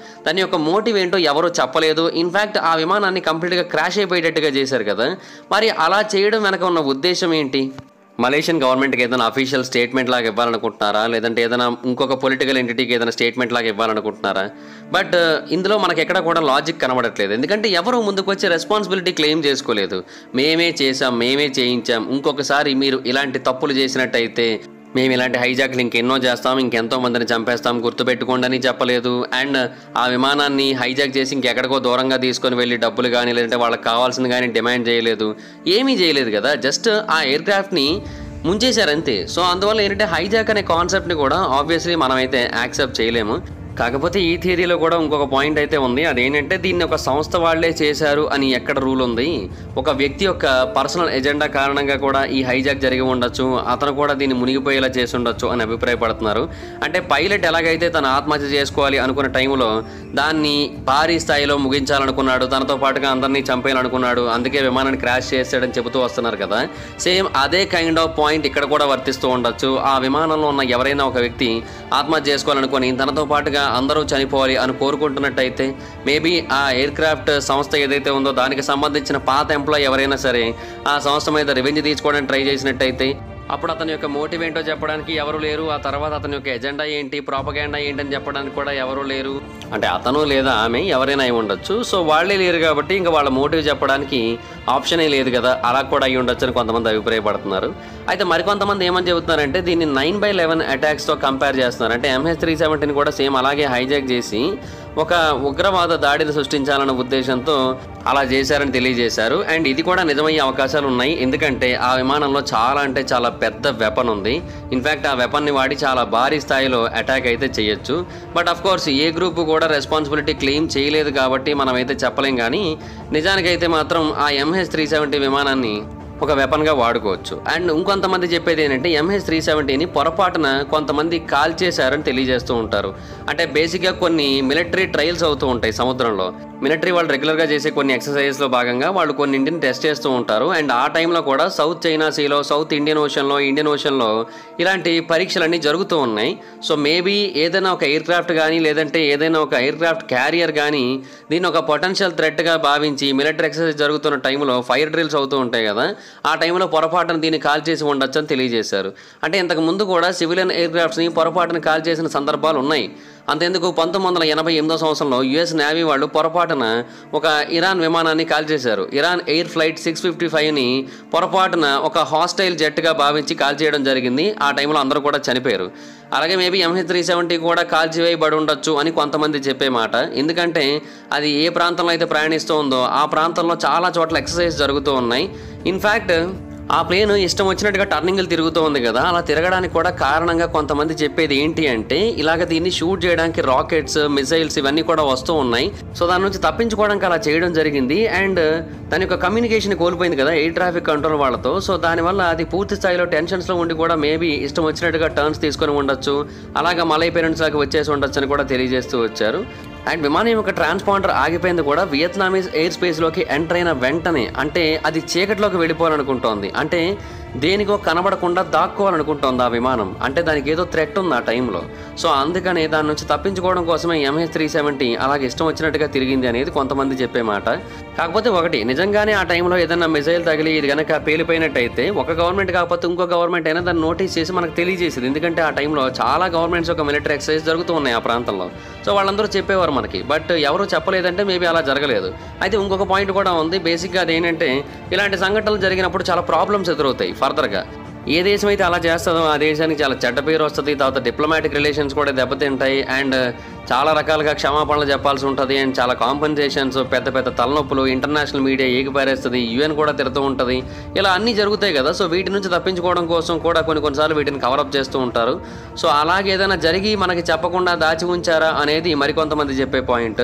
దాని యొక్క మోటివ్ ఏంటో ఎవరూ చెప్పలేదు. ఇన్ఫ్యాక్ట్ ఆ విమానాన్ని కంప్లీట్గా క్రాష్ అయిపోయేటట్టుగా చేశారు కదా. మరి అలా చేయడం వెనక ఉన్న ఉద్దేశం ఏంటి? మలేషియన్ గవర్నమెంట్కి ఏదైనా అఫీషియల్ స్టేట్మెంట్ లాగా ఇవ్వాలనుకుంటున్నారా, లేదంటే ఏదైనా ఇంకొక పొలిటికల్ ఎంటిటీకి ఏదైనా స్టేట్మెంట్ లాగా ఇవ్వాలనుకుంటున్నారా? బట్ ఇందులో మనకి ఎక్కడ కూడా లాజిక్ కనబడట్లేదు. ఎందుకంటే ఎవరు ముందుకు వచ్చి రెస్పాన్సిబిలిటీ క్లెయిమ్ చేసుకోలేదు. మేమే చేసాం, మేమే చేయించాం, ఇంకొకసారి మీరు ఇలాంటి తప్పులు చేసినట్టయితే మేము ఇలాంటి హైజాక్లు ఇంకెన్నో చేస్తాం, ఇంకెంతో మందిని చంపేస్తాం, గుర్తుపెట్టుకోండి అని చెప్పలేదు. అండ్ ఆ విమానాన్ని హైజాక్ చేసి ఇంకెక్కడికో దూరంగా తీసుకొని వెళ్ళి డబ్బులు కానీ లేదంటే వాళ్ళకి కావాల్సింది కానీ డిమాండ్ చేయలేదు, ఏమీ చేయలేదు కదా. జస్ట్ ఆ ఎయిర్ క్రాఫ్ట్ని ముంచేశారంతే. సో అందువల్ల ఏంటంటే హైజాక్ అనే కాన్సెప్ట్ని కూడా ఆబ్వియస్లీ మనమైతే యాక్సెప్ట్ చేయలేము. కాకపోతే ఈ థియరీలో కూడా ఇంకొక పాయింట్ అయితే ఉంది. అదేంటంటే దీన్ని ఒక సంస్థ వాళ్లే చేశారు అని ఎక్కడ రూల్ ఉంది? ఒక వ్యక్తి యొక్క పర్సనల్ ఎజెండా కారణంగా కూడా ఈ హైజాక్ జరిగి ఉండొచ్చు, అతను కూడా దీన్ని మునిగిపోయేలా చేసి ఉండొచ్చు అని అభిప్రాయపడుతున్నారు. అంటే పైలట్ ఎలాగైతే తన ఆత్మహత్య చేసుకోవాలి అనుకున్న టైంలో దాన్ని భారీ స్థాయిలో ముగించాలనుకున్నాడు, తనతో పాటుగా అందరినీ చంపేయాలనుకున్నాడు, అందుకే విమానాన్ని క్రాష్ చేసాడని చెబుతూ వస్తున్నారు కదా. సేమ్ అదే కైండ్ ఆఫ్ పాయింట్ ఇక్కడ కూడా వర్తిస్తూ ఉండొచ్చు. ఆ విమానంలో ఉన్న ఎవరైనా ఒక వ్యక్తి ఆత్మహత్య చేసుకోవాలనుకొని తనతో పాటుగా అందరూ చనిపోవాలి అని కోరుకుంటున్నట్టయితే మేబీ ఆ ఎయిర్ క్రాఫ్ట్ సంస్థ ఏదైతే ఉందో దానికి సంబంధించిన పాత ఎంప్లాయీ ఎవరైనా సరే ఆ సంస్థ మీద రివెంజ్ తీసుకోవడానికి ట్రై చేసినట్టయితే అప్పుడు అతని యొక్క మోటివ్ ఏంటో చెప్పడానికి ఎవరు లేరు. ఆ తర్వాత అతని యొక్క ఎజెండా ఏంటి, ప్రాపగాండా ఏంటని చెప్పడానికి కూడా ఎవరు లేరు. అంటే అతను లేదా ఆమె ఎవరైనా అయి ఉండొచ్చు. సో వాళ్ళే లేరు కాబట్టి ఇంకా వాళ్ళ మోటివ్ చెప్పడానికి ఆప్షనే లేదు కదా. అలా కూడా అయి ఉండొచ్చు అని కొంతమంది అభిప్రాయపడుతున్నారు. అయితే మరికొంతమంది ఏమని చెబుతున్నారంటే దీన్ని 9/11 అటాక్స్తో కంపేర్ చేస్తున్నారు. అంటే MH370 కూడా సేమ్ అలాగే హైజాక్ చేసి ఒక ఉగ్రవాద దాడిని సృష్టించాలన్న ఉద్దేశంతో అలా చేశారని తెలియజేశారు. అండ్ ఇది కూడా నిజమయ్యే అవకాశాలు ఉన్నాయి. ఎందుకంటే ఆ విమానంలో చాలా అంటే చాలా పెద్ద వెపన్ ఉంది. ఇన్ఫ్యాక్ట్ ఆ వెపన్ని వాడి చాలా భారీ స్థాయిలో అటాక్ అయితే చేయొచ్చు. But of course A group కూడా రెస్పాన్సిబిలిటీ క్లెయిమ్ చేయలేదు కాబట్టి మనం అయితే చెప్పలేం. కానీ నిజానికైతే మాత్రం ఆ MH370 విమానాన్ని ఒక వెపన్గా వాడుకోవచ్చు. అండ్ ఇంకొంతమంది చెప్పేది ఏంటంటే MH370ని పొరపాటున కొంతమంది కాల్ చేశారని తెలియజేస్తూ ఉంటారు. అంటే బేసిక్గా కొన్ని మిలిటరీ ట్రయల్స్ అవుతూ ఉంటాయి సముద్రంలో. మిలిటరీ వాళ్ళు రెగ్యులర్గా చేసే కొన్ని ఎక్సర్సైజెస్లో భాగంగా వాళ్ళు కొన్నింటిని టెస్ట్ చేస్తూ ఉంటారు. అండ్ ఆ టైంలో కూడా సౌత్ చైనా సీలో, సౌత్ ఇండియన్ ఓషన్లో ఇలాంటి పరీక్షలన్నీ జరుగుతూ ఉన్నాయి. సో మేబీ ఏదైనా ఒక ఎయిర్ క్రాఫ్ట్ కానీ లేదంటే ఏదైనా ఒక ఎయిర్ క్రాఫ్ట్ క్యారియర్ కానీ దీన్ని ఒక పొటెన్షియల్ థ్రెట్గా భావించి మిలిటరీ ఎక్సర్సైజ్ జరుగుతున్న టైంలో ఫైర్ డ్రిల్స్ అవుతూ ఉంటాయి కదా, ఆ టైంలో పొరపాటున దీన్ని కాల్ చేసి ఉండొచ్చు అని తెలియజేశారు. అంటే ఇంతకు ముందు కూడా సివిలియన్ ఎయిర్ క్రాఫ్ట్స్ని పొరపాటున కాల్ చేసిన సందర్భాలు ఉన్నాయి. అంతెందుకు 1988 సంవత్సరంలో US నేవీ వాళ్ళు పొరపాటున ఒక ఇరాన్ విమానాన్ని కాల్ చేశారు. ఇరాన్ ఎయిర్ ఫ్లైట్ 655ని పొరపాటున ఒక హాస్టైల్ జెట్గా భావించి కాల్ చేయడం జరిగింది. ఆ టైంలో అందరూ కూడా చనిపోయారు. అలాగే మేబీ MH370 కూడా కాల్చివేయబడి ఉండొచ్చు అని కొంతమంది చెప్పే మాట. ఎందుకంటే అది ఏ ప్రాంతంలో అయితే ప్రయాణిస్తూ ఉందో ఆ ప్రాంతంలో చాలా చోట్ల ఎక్సర్సైజ్ జరుగుతూ ఉన్నాయి. ఇన్ఫ్యాక్ట్ ఆ ప్లేన్ ఇష్టం వచ్చినట్టుగా టర్నింగ్లు తిరుగుతూ ఉంది కదా, అలా తిరగడానికి కూడా కారణంగా కొంతమంది చెప్పేది ఏంటి అంటే ఇలాగ దీన్ని షూట్ చేయడానికి రాకెట్స్, మిసైల్స్ ఇవన్నీ కూడా వస్తూ ఉన్నాయి. సో దాని నుంచి తప్పించుకోవడానికి అలా చేయడం జరిగింది. అండ్ దాని యొక్క కమ్యూనికేషన్ కోల్పోయింది కదా ఎయిర్ ట్రాఫిక్ కంట్రోల్ వాళ్ళతో. సో దానివల్ల అది పూర్తి స్థాయిలో టెన్షన్స్లో ఉండి కూడా మేబీ ఇష్టం వచ్చినట్టుగా టర్న్స్ తీసుకొని ఉండొచ్చు, అలాగా మలై పేరెంట్స్ లాగా వచ్చేసి ఉండొచ్చు అని కూడా తెలియజేస్తూ వచ్చారు. అండ్ విమానం యొక్క ట్రాన్స్పాండర్ ఆగిపోయింది కూడా వియత్నామీస్ ఎయిర్ స్పేస్లోకి ఎంటర్ అయిన వెంటనే. అంటే అది చీకట్లోకి వెళ్ళిపోవాలనుకుంటోంది. అంటే దేనికో కనబడకుండా దాక్కోవాలనుకుంటోంది ఆ విమానం. అంటే దానికి ఏదో థ్రెట్ ఉంది ఆ టైంలో. సో అందుకని దాని నుంచి తప్పించుకోవడం కోసమే MH370 అలాగే ఇష్టం వచ్చినట్టుగా తిరిగింది అనేది కొంతమంది చెప్పే మాట. కాకపోతే ఒకటి, నిజంగానే ఆ టైంలో ఏదైనా మిజైల్ తగిలి ఇది కనుక పేలిపోయినట్టయితే ఒక గవర్నమెంట్ కాకపోతే ఇంకో గవర్నమెంట్ అయినా దాన్ని నోటీస్ చేసి మనకు తెలియజేసేది. ఎందుకంటే ఆ టైంలో చాలా గవర్నమెంట్స్ ఒక మిలిటరీ ఎక్సర్సైజ్ జరుగుతూ ఉన్నాయి ఆ ప్రాంతంలో. సో వాళ్ళందరూ చెప్పేవారు మనకి. బట్ ఎవరు చెప్పలేదంటే మేబీ అలా జరగలేదు. అయితే ఇంకొక పాయింట్ కూడా ఉంది. బేసిక్గా అదేంటంటే ఇలాంటి సంఘటనలు జరిగినప్పుడు చాలా ప్రాబ్లమ్స్ ఎదురవుతాయి ఫర్దర్గా. ఏ దేశం అయితే అలా చేస్తుందో ఆ దేశానికి చాలా చెడ్డ పేరు వస్తుంది. తర్వాత డిప్లొమాటిక్ రిలేషన్స్ కూడా దెబ్బతింటాయి. అండ్ చాలా రకాలుగా క్షమాపణలు చెప్పాల్సి ఉంటుంది. అండ్ చాలా కాంపెన్సేషన్స్, పెద్ద పెద్ద తలనొప్పులు, ఇంటర్నేషనల్ మీడియా ఏగిపారేస్తుంది, UN కూడా తిరుగుతూ ఉంటుంది. ఇలా అన్నీ జరుగుతాయి కదా. సో వీటి నుంచి తప్పించుకోవడం కోసం కూడా కొన్నిసార్లు వీటిని కవరప్ చేస్తూ ఉంటారు. సో అలాగే ఏదైనా జరిగి మనకి చెప్పకుండా దాచి ఉంచారా అనేది మరికొంతమంది చెప్పే పాయింట్.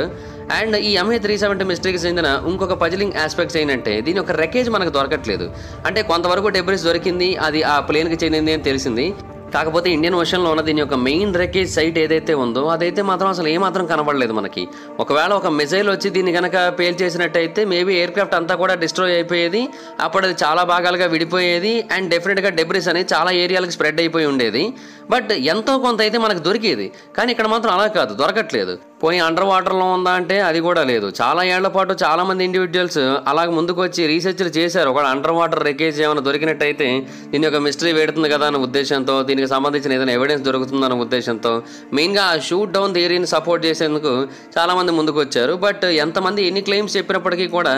అండ్ ఈ MH370 మిస్టరీకి చెందిన ఇంకొక పజిలింగ్ ఆస్పెక్ట్స్ ఏంటంటే దీని ఒక రెకేజ్ మనకు దొరకట్లేదు. అంటే కొంతవరకు డెబ్రిస్ దొరికింది, అది ఆ ప్లేన్కి చెందింది అని తెలిసింది. కాకపోతే ఇండియన్ ఓషన్లో ఉన్న దీని యొక్క మెయిన్ రెకేజ్ సైట్ ఏదైతే ఉందో అదైతే మాత్రం అసలు ఏమాత్రం కనబడలేదు మనకి. ఒకవేళ ఒక మిజైల్ వచ్చి దీన్ని కనుక పేల్చేసినట్టయితే మేబీ ఎయిర్ క్రాఫ్ట్ అంతా కూడా డిస్ట్రాయ్ అయిపోయేది. అప్పుడు అది చాలా భాగాలుగా విడిపోయేది. అండ్ డెఫినెట్గా డెబ్రిస్ అనేది చాలా ఏరియాలకు స్ప్రెడ్ అయిపోయి ఉండేది. బట్ ఎంతో కొంత అయితే మనకు దొరికేది. కానీ ఇక్కడ మాత్రం అలా కాదు, దొరకట్లేదు. పోనీ అండర్ వాటర్లో ఉందా అంటే అది కూడా లేదు. చాలా ఏళ్ల పాటు చాలామంది ఇండివిజువల్స్ అలాగ ముందుకు వచ్చి రీసెర్చ్లు చేశారు. ఒక అండర్ వాటర్ రెకేజ్ ఏమైనా దొరికినట్టయితే దీని యొక్క మిస్టరీ వేడుతుంది కదా అన్న ఉద్దేశంతో, దీనికి సంబంధించిన ఏదైనా ఎవిడెన్స్ దొరుకుతుందన్న ఉద్దేశంతో మెయిన్గా ఆ షూట్ డౌన్ థియరీని సపోర్ట్ చేసేందుకు చాలామంది ముందుకు వచ్చారు. బట్ ఎంతమంది ఎన్ని క్లెయిమ్స్ చెప్పినప్పటికీ కూడా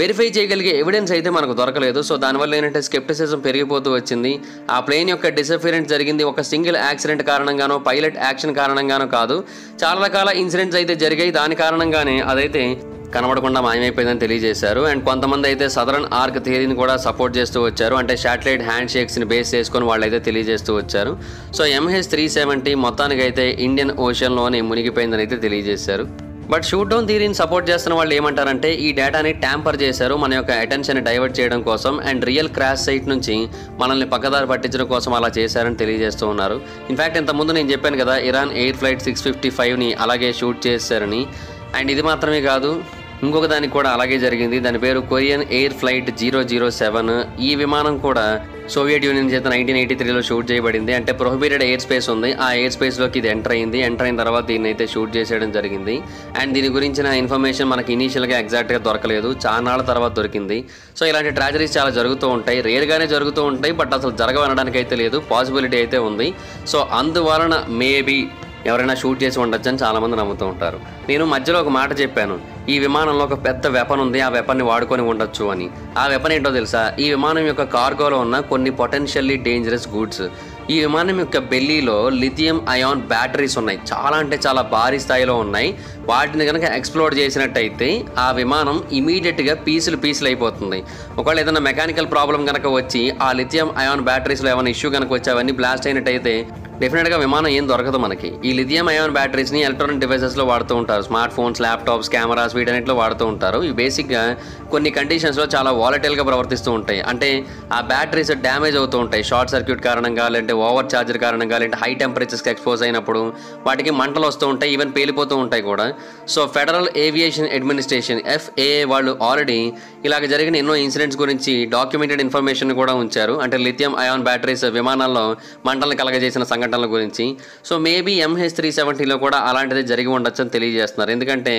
వెరిఫై చేయగలిగే ఎవిడెన్స్ అయితే మనకు దొరకలేదు. సో దానివల్ల ఏంటంటే స్కెప్టిసిజం పెరిగిపోతూ వచ్చింది. ఆ ప్లేన్ యొక్క డిసఫిరెన్స్ జరిగింది ఒక సింగిల్ యాక్సిడెంట్ కారణంగానో, పైలట్ యాక్షన్ కారణంగానో కాదు. చాలా రకాల ఇన్సిడెంట్స్ అయితే జరిగాయి. దాని కారణంగానే అదైతే కనబడకుండా మాయమైపోయిందని తెలియజేశారు. అండ్ కొంతమంది అయితే సదరన్ ఆర్క్ థియరీని కూడా సపోర్ట్ చేస్తూ వచ్చారు. అంటే శాటిలైట్ హ్యాండ్ షేక్స్ని బేస్ చేసుకొని వాళ్ళైతే తెలియజేస్తూ వచ్చారు. సో MH370 మొత్తానికైతే ఇండియన్ ఓషన్లోనే మునిగిపోయిందని అయితే తెలియజేశారు. బట్ షూట్ డౌన్ థియరీని సపోర్ట్ చేస్తున్న వాళ్ళు ఏమంటారంటే ఈ డేటాని ట్యాంపర్ చేశారు మన యొక్క అటెన్షన్ డైవర్ట్ చేయడం కోసం. అండ్ రియల్ క్రాష్ సైట్ నుంచి మనల్ని పక్కదారి పట్టించడం కోసం అలా చేశారని తెలియజేస్తూ ఉన్నారు. ఇన్ఫ్యాక్ట్ ఇంతకుముందు నేను చెప్పాను కదా ఇరాన్ ఎయిర్ ఫ్లైట్ 655ని అలాగే షూట్ చేశారని. అండ్ ఇది మాత్రమే కాదు, ఇంకొక దానికి కూడా అలాగే జరిగింది. దాని పేరు కొరియన్ ఎయిర్ ఫ్లైట్ 007. ఈ విమానం కూడా సోవియట్ యూనియన్ చేత 1983లో షూట్ చేయబడింది. అంటే ప్రొహిబిటెడ్ ఎయిర్ స్పేస్ ఉంది, ఆ ఎయిర్ స్పేస్లోకి ఇది ఎంటర్ అయిన తర్వాత దీన్ని అయితే షూట్ చేసేయడం జరిగింది. అండ్ దీని గురించిన ఇన్ఫర్మేషన్ మనకి ఇనీషియల్గా ఎగ్జాక్ట్గా దొరకలేదు, చాలా నాళ్ళ తర్వాత దొరికింది. సో ఇలాంటి ట్రాజడీస్ చాలా జరుగుతూ ఉంటాయి, రేర్గానే జరుగుతూ ఉంటాయి. బట్ అసలు జరగవనడానికి అయితే లేదు, పాసిబిలిటీ అయితే ఉంది. సో అందువలన మేబీ ఎవరైనా షూట్ చేసి ఉండొచ్చు అని చాలామంది నమ్ముతూ ఉంటారు. నేను మధ్యలో ఒక మాట చెప్పాను, ఈ విమానంలో ఒక పెద్ద వెపన్ ఉంది, ఆ వెపన్ని వాడుకొని ఉండొచ్చు అని. ఆ వెపన్ ఏంటో తెలుసా? ఈ విమానం యొక్క కార్గోలో ఉన్న కొన్ని పొటెన్షియల్లీ డేంజరస్ గూడ్స్. ఈ విమానం యొక్క బెల్లీలో లిథియం అయాన్ బ్యాటరీస్ ఉన్నాయి, చాలా అంటే చాలా భారీ స్థాయిలో ఉన్నాయి. వాటిని కనుక ఎక్స్ప్లోర్ చేసినట్టయితే ఆ విమానం ఇమీడియట్గా పీసులు అయిపోతుంది. ఒకవేళ ఏదైనా మెకానికల్ ప్రాబ్లం కనుక వచ్చి ఆ లిథియం అయాన్ బ్యాటరీస్లో ఏమైనా ఇష్యూ కనుక వచ్చి అవన్నీ బ్లాస్ట్ అయినట్టయితే డెఫినెట్గా విమానం ఏం దొరకదు మనకి. ఈ లిథియం అయాన్ బ్యాటరీస్ని ఎలక్ట్రానిక్ డివైసెస్లో వాడుతూ ఉంటారు, స్మార్ట్ ఫోన్స్, ల్యాప్టాప్స్, కెమెరాస్ వీటన్నిటిలో వాడుతూ ఉంటారు. ఇవి బేసిక్గా కొన్ని కండిషన్స్లో చాలా వాలటైల్గా ప్రవర్తిస్తూ ఉంటాయి. అంటే ఆ బ్యాటరీస్ డ్యామేజ్ అవుతూ ఉంటాయి షార్ట్ సర్క్యూట్ కారణంగా, లేదంటే ఓవర్ ఛార్జర్ కారణంగా, లేదంటే హై టెంపరేచర్స్కి ఎక్స్పోజ్ అయినప్పుడు వాటికి మంటలు వస్తూ ఉంటాయి, ఈవెన్ పేలిపోతూ ఉంటాయి కూడా. So federal aviation administration FAA వాళ్ళు ఆల్రెడీ ఇలాగ జరిగిన ఎన్నో ఇన్సిడెంట్స్ గురించి డాక్యుమెంటెడ్ ఇన్ఫర్మేషన్ కూడా ఉంచారు. అంటే లిథియం అయాన్ బ్యాటరీస్ విమానాల్లో మంటలను కలగజేసిన సంఘటనల గురించి. సో మేబీ MH370లో కూడా అలాంటిది జరిగి ఉండొచ్చు అని తెలియజేస్తున్నారు. ఎందుకంటే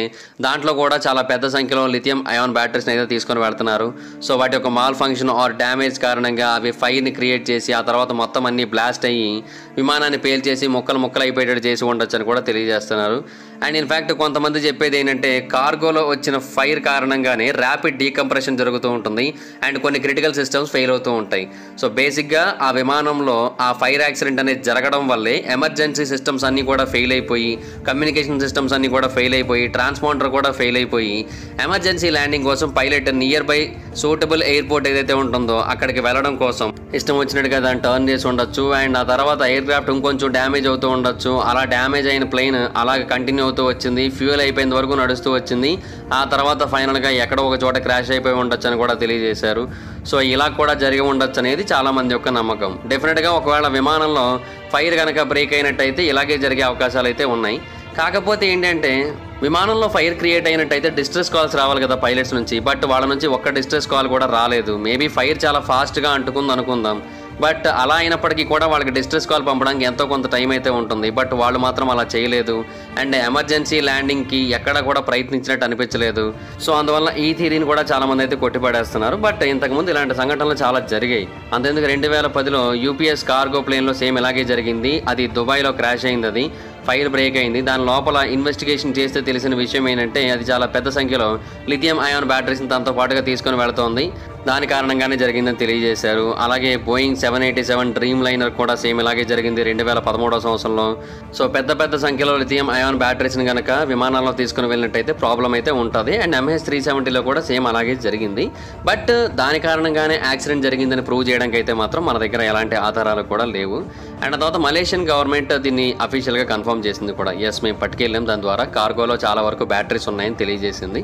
దాంట్లో కూడా చాలా పెద్ద సంఖ్యలో లిథియం అయాన్ బ్యాటరీస్ని అయితే తీసుకొని వెళ్తున్నారు. సో వాటి యొక్క మాల్ ఫంక్షన్ ఆర్ డ్యామేజ్ కారణంగా అవి ఫైర్ని క్రియేట్ చేసి ఆ తర్వాత మొత్తం అన్ని బ్లాస్ట్ అయ్యి విమానాన్ని పేల్చేసి ముక్కలు అయిపోయేటట్టు చేసి ఉండొచ్చు అని కూడా తెలియజేస్తున్నారు. అండ్ ఇన్ఫ్యాక్ట్ కొంతమంది చెప్పేది ఏంటంటే కార్గోలో వచ్చిన ఫైర్ కారణంగానే ర్యాపిడ్ డీకంప్రెషన్ జరుగుతూ ఉంటుంది అండ్ కొన్ని క్రిటికల్ సిస్టమ్స్ ఫెయిల్ అవుతూ ఉంటాయి. సో బేసిక్గా ఆ విమానంలో ఆ ఫైర్ యాక్సిడెంట్ అనేది జరగడం వల్లే ఎమర్జెన్సీ సిస్టమ్స్ అన్నీ కూడా ఫెయిల్ అయిపోయి, కమ్యూనికేషన్ సిస్టమ్స్ అన్నీ కూడా ఫెయిల్ అయిపోయి, ట్రాన్స్పాండర్ కూడా ఫెయిల్ అయిపోయి ఎమర్జెన్సీ ల్యాండింగ్ కోసం pilot near by suitable airport ఏదైతే ఉంటుందో అక్కడికి వెళ్ళడం కోసం ఇష్టం వచ్చినట్టుగా దాన్ని టర్న్ చేసి ఉండొచ్చు. అండ్ ఆ తర్వాత ఎయిర్ క్రాఫ్ట్ ఇంకొంచెం డ్యామేజ్ అవుతూ ఉండొచ్చు. అలా డ్యామేజ్ అయిన ప్లేన్ అలాగే కంటిన్యూ అవుతూ వచ్చింది, ఫ్యూయల్ అయిపోయిన వరకు నడుస్తూ వచ్చింది. ఆ తర్వాత ఫైనల్గా ఎక్కడో ఒక చోట క్రాష్ అయిపోయి ఉండొచ్చు అని కూడా తెలియజేశారు. సో ఇలా కూడా జరిగి ఉండొచ్చు అనేది చాలామంది యొక్క నమ్మకం. డెఫినెట్గా ఒకవేళ విమానంలో ఫైర్ కనుక బ్రేక్ అయినట్టయితే ఇలాగే జరిగే అవకాశాలు అయితే ఉన్నాయి. కాకపోతే ఏంటంటే విమానంలో ఫైర్ క్రియేట్ అయినట్టయితే డిస్ట్రెస్ కాల్స్ రావాలి కదా పైలట్స్ నుంచి, బట్ వాళ్ళ నుంచి ఒక్క డిస్ట్రెస్ కాల్ కూడా రాలేదు. మేబీ ఫైర్ చాలా ఫాస్ట్గా అంటుకుంది అనుకుందాం, బట్ అలా అయినప్పటికీ కూడా వాళ్ళకి డిస్ట్రెస్ కాల్ పంపడానికి ఎంతో కొంత టైం అయితే ఉంటుంది. బట్ వాళ్ళు మాత్రం అలా చేయలేదు అండ్ ఎమర్జెన్సీ ల్యాండింగ్కి ఎక్కడ కూడా ప్రయత్నించినట్టు అనిపించలేదు. సో అందువల్ల ఈ థియరీని కూడా చాలామంది అయితే కొట్టిపడేస్తున్నారు. బట్ ఇంతకుముందు ఇలాంటి సంఘటనలు చాలా జరిగాయి. అంతేందుకు 2010లో యూపీఎస్ కార్గో ప్లేన్లో సేమ్ ఇలాగే జరిగింది. అది దుబాయ్లో క్రాష్ అయింది, అది ఫైర్ బ్రేక్ అయింది. దాని లోపల ఇన్వెస్టిగేషన్ చేస్తే తెలిసిన విషయం ఏంటంటే అది చాలా పెద్ద సంఖ్యలో లిథియం అయాన్ బ్యాటరీస్ని తనతో పాటుగా తీసుకొని వెళుతోంది. దాని కారణంగానే జరిగిందని తెలియజేశారు. అలాగే బోయింగ్ 787 డ్రీమ్ లైనర్ కూడా సేమ్ ఇలాగే జరిగింది 2013వ సంవత్సరంలో. సో పెద్ద సంఖ్యలో లిథియం అయాన్ బ్యాటరీస్ని కనుక విమానాల్లో తీసుకుని వెళ్ళినట్టయితే ప్రాబ్లం అయితే ఉంటుంది. అండ్ MH370లో కూడా సేమ్ అలాగే జరిగింది. బట్ దాని కారణంగానే యాక్సిడెంట్ జరిగిందని ప్రూవ్ చేయడానికి అయితే మాత్రం మన దగ్గర ఎలాంటి ఆధారాలు కూడా లేవు. అండ్ తర్వాత మలేషియన్ గవర్నమెంట్ దీన్ని అఫీషియల్గా కన్ఫర్మ్ చేసింది కూడా. ఎస్, మేము పట్టుకెళ్ళాం, దాని ద్వారా కార్గోలో చాలా వరకు బ్యాటరీస్ ఉన్నాయని తెలియజేసింది.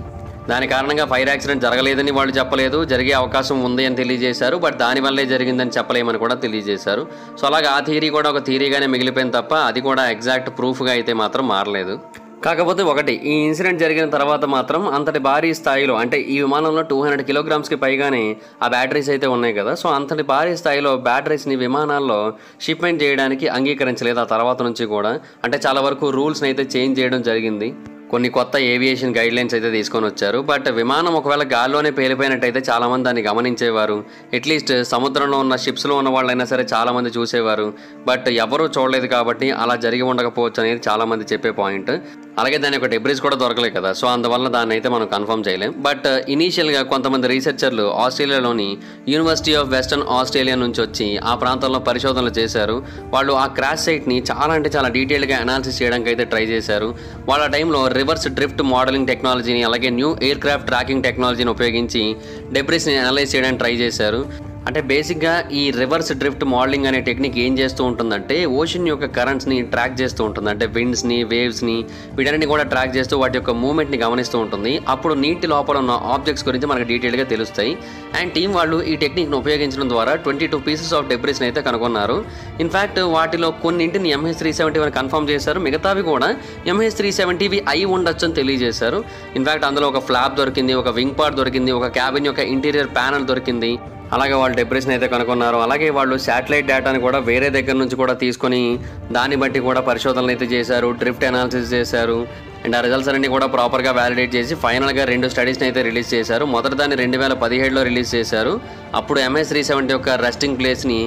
దాని కారణంగా ఫైర్ యాక్సిడెంట్ జరగలేదని వాళ్ళు చెప్పలేదు, జరిగే అవకాశం ఉంది అని తెలియజేశారు. బట్ దానివల్లే జరిగిందని చెప్పలేమని కూడా తెలియజేశారు. సో అలాగే ఆ థియరీ కూడా ఒక థియరీగానే మిగిలిపోయింది తప్ప అది కూడా ఎగ్జాక్ట్ ప్రూఫ్గా అయితే మాత్రం మారలేదు. కాకపోతే ఒకటి, ఈ ఇన్సిడెంట్ జరిగిన తర్వాత మాత్రం అంతటి భారీ స్థాయిలో, అంటే ఈ విమానంలో 200 కిలోగ్రామ్స్కి పైగానే ఆ బ్యాటరీస్ అయితే ఉన్నాయి కదా, సో అంతటి భారీ స్థాయిలో బ్యాటరీస్ని విమానాల్లో షిప్మెంట్ చేయడానికి అంగీకరించలేదు ఆ తర్వాత నుంచి కూడా. అంటే చాలా వరకు రూల్స్ని అయితే చేంజ్ చేయడం జరిగింది. కొన్ని కొత్త ఏవియేషన్ గైడ్లైన్స్ అయితే తీసుకొని వచ్చారు. బట్ విమానం ఒకవేళ గాల్లోనే పేలిపోయినట్టయితే చాలామంది దాన్ని గమనించేవారు. అట్లీస్ట్ సముద్రంలో ఉన్న షిప్స్లో ఉన్న వాళ్ళైనా సరే చాలామంది చూసేవారు. బట్ ఎవరూ చూడలేదు కాబట్టి అలా జరిగి ఉండకపోవచ్చు అనేది చాలామంది చెప్పే పాయింట్. అలాగే దాని యొక్క డెబ్రిస్ కూడా దొరకలేదు కదా, సో అందువల్ల దాన్ని అయితే మనం కన్ఫర్మ్ చేయలేం. బట్ ఇనీషియల్గా కొంతమంది రీసెర్చర్లు ఆస్ట్రేలియాలోని యూనివర్సిటీ ఆఫ్ వెస్టర్న్ ఆస్ట్రేలియా నుంచి వచ్చి ఆ ప్రాంతంలో పరిశోధనలు చేశారు. వాళ్ళు ఆ క్రాష్ సైట్ని చాలా అంటే చాలా డీటెయిల్గా అనాలిసిస్ చేయడానికి అయితే ట్రై చేశారు. వాళ్ళ టైంలో రివర్స్ డ్రిఫ్ట్ మోడలింగ్ టెక్నాలజీని అలాగే న్యూ ఎయిర్ క్రాఫ్ట్ ట్రాకింగ్ టెక్నాలజీని ఉపయోగించి డెబ్రిస్ని అనలైజ్ చేయడానికి ట్రై చేశారు. అంటే బేసిక్గా ఈ రివర్స్ డ్రిఫ్ట్ మోడలింగ్ అనే టెక్నిక్ ఏం చేస్తూ ఉంటుందంటే ఓషన్ యొక్క కరెంట్స్ని ట్రాక్ చేస్తూ ఉంటుంది. అంటే విండ్స్ని, వేవ్స్ని, వీటన్నిటిని కూడా ట్రాక్ చేస్తూ వాటి యొక్క మూవ్మెంట్ని గమనిస్తూ ఉంటుంది. అప్పుడు నీటి లోపల ఉన్న ఆబ్జెక్ట్స్ గురించి మనకు డీటెయిల్గా తెలుస్తాయి. అండ్ టీం వాళ్ళు ఈ టెక్నిక్ను ఉపయోగించడం ద్వారా 22 పీసెస్ ఆఫ్ డెబ్రిస్ని అయితే కనుగొన్నారు. ఇన్ఫ్యాక్ట్ వాటిలో కొన్నింటిని MH370 కన్ఫర్మ్ చేశారు, మిగతావి కూడా MH370 అయి ఉండొచ్చు అని తెలియజేశారు. ఇన్ఫ్యాక్ట్ అందులో ఒక ఫ్లాప్ దొరికింది, ఒక వింగ్ పార్ట్ దొరికింది, ఒక క్యాబిన్ యొక్క ఇంటీరియర్ ప్యానల్ దొరికింది. అలాగే వాళ్ళు డెబ్రిస్ని అయితే కనుగొన్నారు. అలాగే వాళ్ళు శాటిలైట్ డేటాని కూడా వేరే దగ్గర నుంచి కూడా తీసుకొని దాన్ని బట్టి కూడా పరిశోధనలు అయితే చేశారు, డ్రిఫ్ట్ అనాలిసిస్ చేశారు. అండ్ ఆ రిజల్ట్స్ అన్ని కూడా ప్రాపర్గా వ్యాలిడేట్ చేసి ఫైనల్గా 2 స్టడీస్ని అయితే రిలీజ్ చేశారు. మొదటి దాన్ని 2017లో రిలీజ్ చేశారు. అప్పుడు MH370 యొక్క రెస్టింగ్ ప్లేస్ని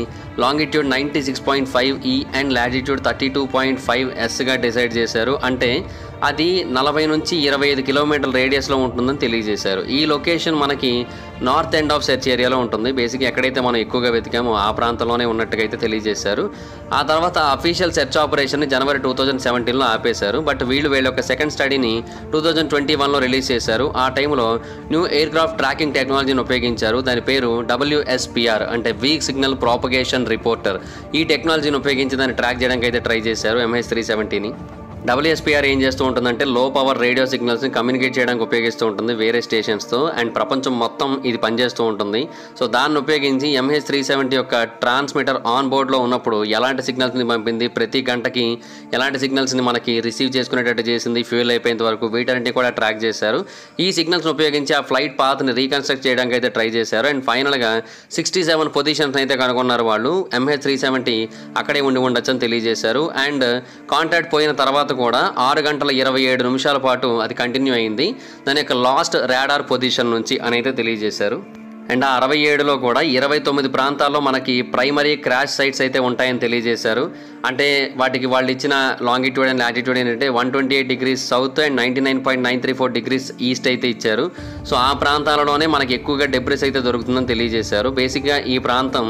longitude 96.5 E and latitude 32.5 decide చేశారు. అంటే అది 40 నుంచి 25 కిలోమీటర్ల రేడియస్లో ఉంటుందని తెలియజేశారు. ఈ లొకేషన్ మనకి నార్త్ ఎండ్ ఆఫ్ సెర్చ్ ఏరియాలో ఉంటుంది. బేసిక్గా ఎక్కడైతే మనం ఎక్కువగా వెతికామో ఆ ప్రాంతంలోనే ఉన్నట్టుగా అయితే తెలియజేశారు. ఆ తర్వాత అఫీషియల్ సెర్చ్ ఆపరేషన్ని జనవరి 2017లో ఆపేశారు. బట్ వీళ్ళ యొక్క సెకండ్ స్టడీని 2021లో రిలీజ్ చేశారు. ఆ టైంలో న్యూ ఎయిర్ క్రాఫ్ట్ ట్రాకింగ్ టెక్నాలజీని ఉపయోగించారు. దాని పేరు WSPR, అంటే వీక్ సిగ్నల్ ప్రాపగేషన్ రిపోర్టర్. ఈ టెక్నాలజీని ఉపయోగించి దాన్ని ట్రాక్ చేయడానికి అయితే ట్రై చేశారు MH370ని. WSPR ఏం చేస్తూ ఉంటుందంటే లో పవర్ రేడియో సిగ్నల్స్ని కమ్యూనికేట్ చేయడానికి ఉపయోగిస్తూ ఉంటుంది వేరే స్టేషన్స్తో. అండ్ ప్రపంచం మొత్తం ఇది పనిచేస్తూ ఉంటుంది. సో దాన్ని ఉపయోగించి MH370 యొక్క ట్రాన్స్మిటర్ ఆన్ బోర్డ్లో ఉన్నప్పుడు ఎలాంటి సిగ్నల్స్ని పంపింది, ప్రతి గంటకి ఎలాంటి సిగ్నల్స్ని మనకి రిసీవ్ చేసుకునేటట్టు చేసింది, ఫ్యూయల్ అయిపోయేంత వరకు వీటన్నిటిని కూడా ట్రాక్ చేశారు. ఈ సిగ్నల్స్ని ఉపయోగించి ఆ ఫ్లైట్ పాత్ని రీకన్స్ట్రక్ట్ చేయడానికి అయితే ట్రై చేశారు. అండ్ ఫైనల్గా 67 పొజిషన్స్ అయితే కనుగొన్నారు వాళ్ళు. MH370 అక్కడే ఉండి ఉండొచ్చు అని తెలియజేశారు. అండ్ కాంటాక్ట్ పోయిన తర్వాత కూడా 6 గంటల 27 నిమిషాల పాటు అది కంటిన్యూ అయింది దాని యొక్క లాస్ట్ రాడార్ పొజిషన్ నుంచి అని అయితే తెలియజేశారు. అండ్ ఆ 67లో కూడా 29 ప్రాంతాల్లో మనకి ప్రైమరీ క్రాష్ సైట్స్ అయితే ఉంటాయని తెలియజేశారు. అంటే వాటికి వాళ్ళు ఇచ్చిన లాంగిట్యూడ్ అండ్ లాటిట్యూడ్ ఏంటంటే 128 degrees south and 99.934 degrees east అయితే ఇచ్చారు. సో ఆ ప్రాంతాలలోనే మనకి ఎక్కువగా డెబ్రిస్ అయితే దొరుకుతుందని తెలియజేశారు. బేసిక్గా ఈ ప్రాంతం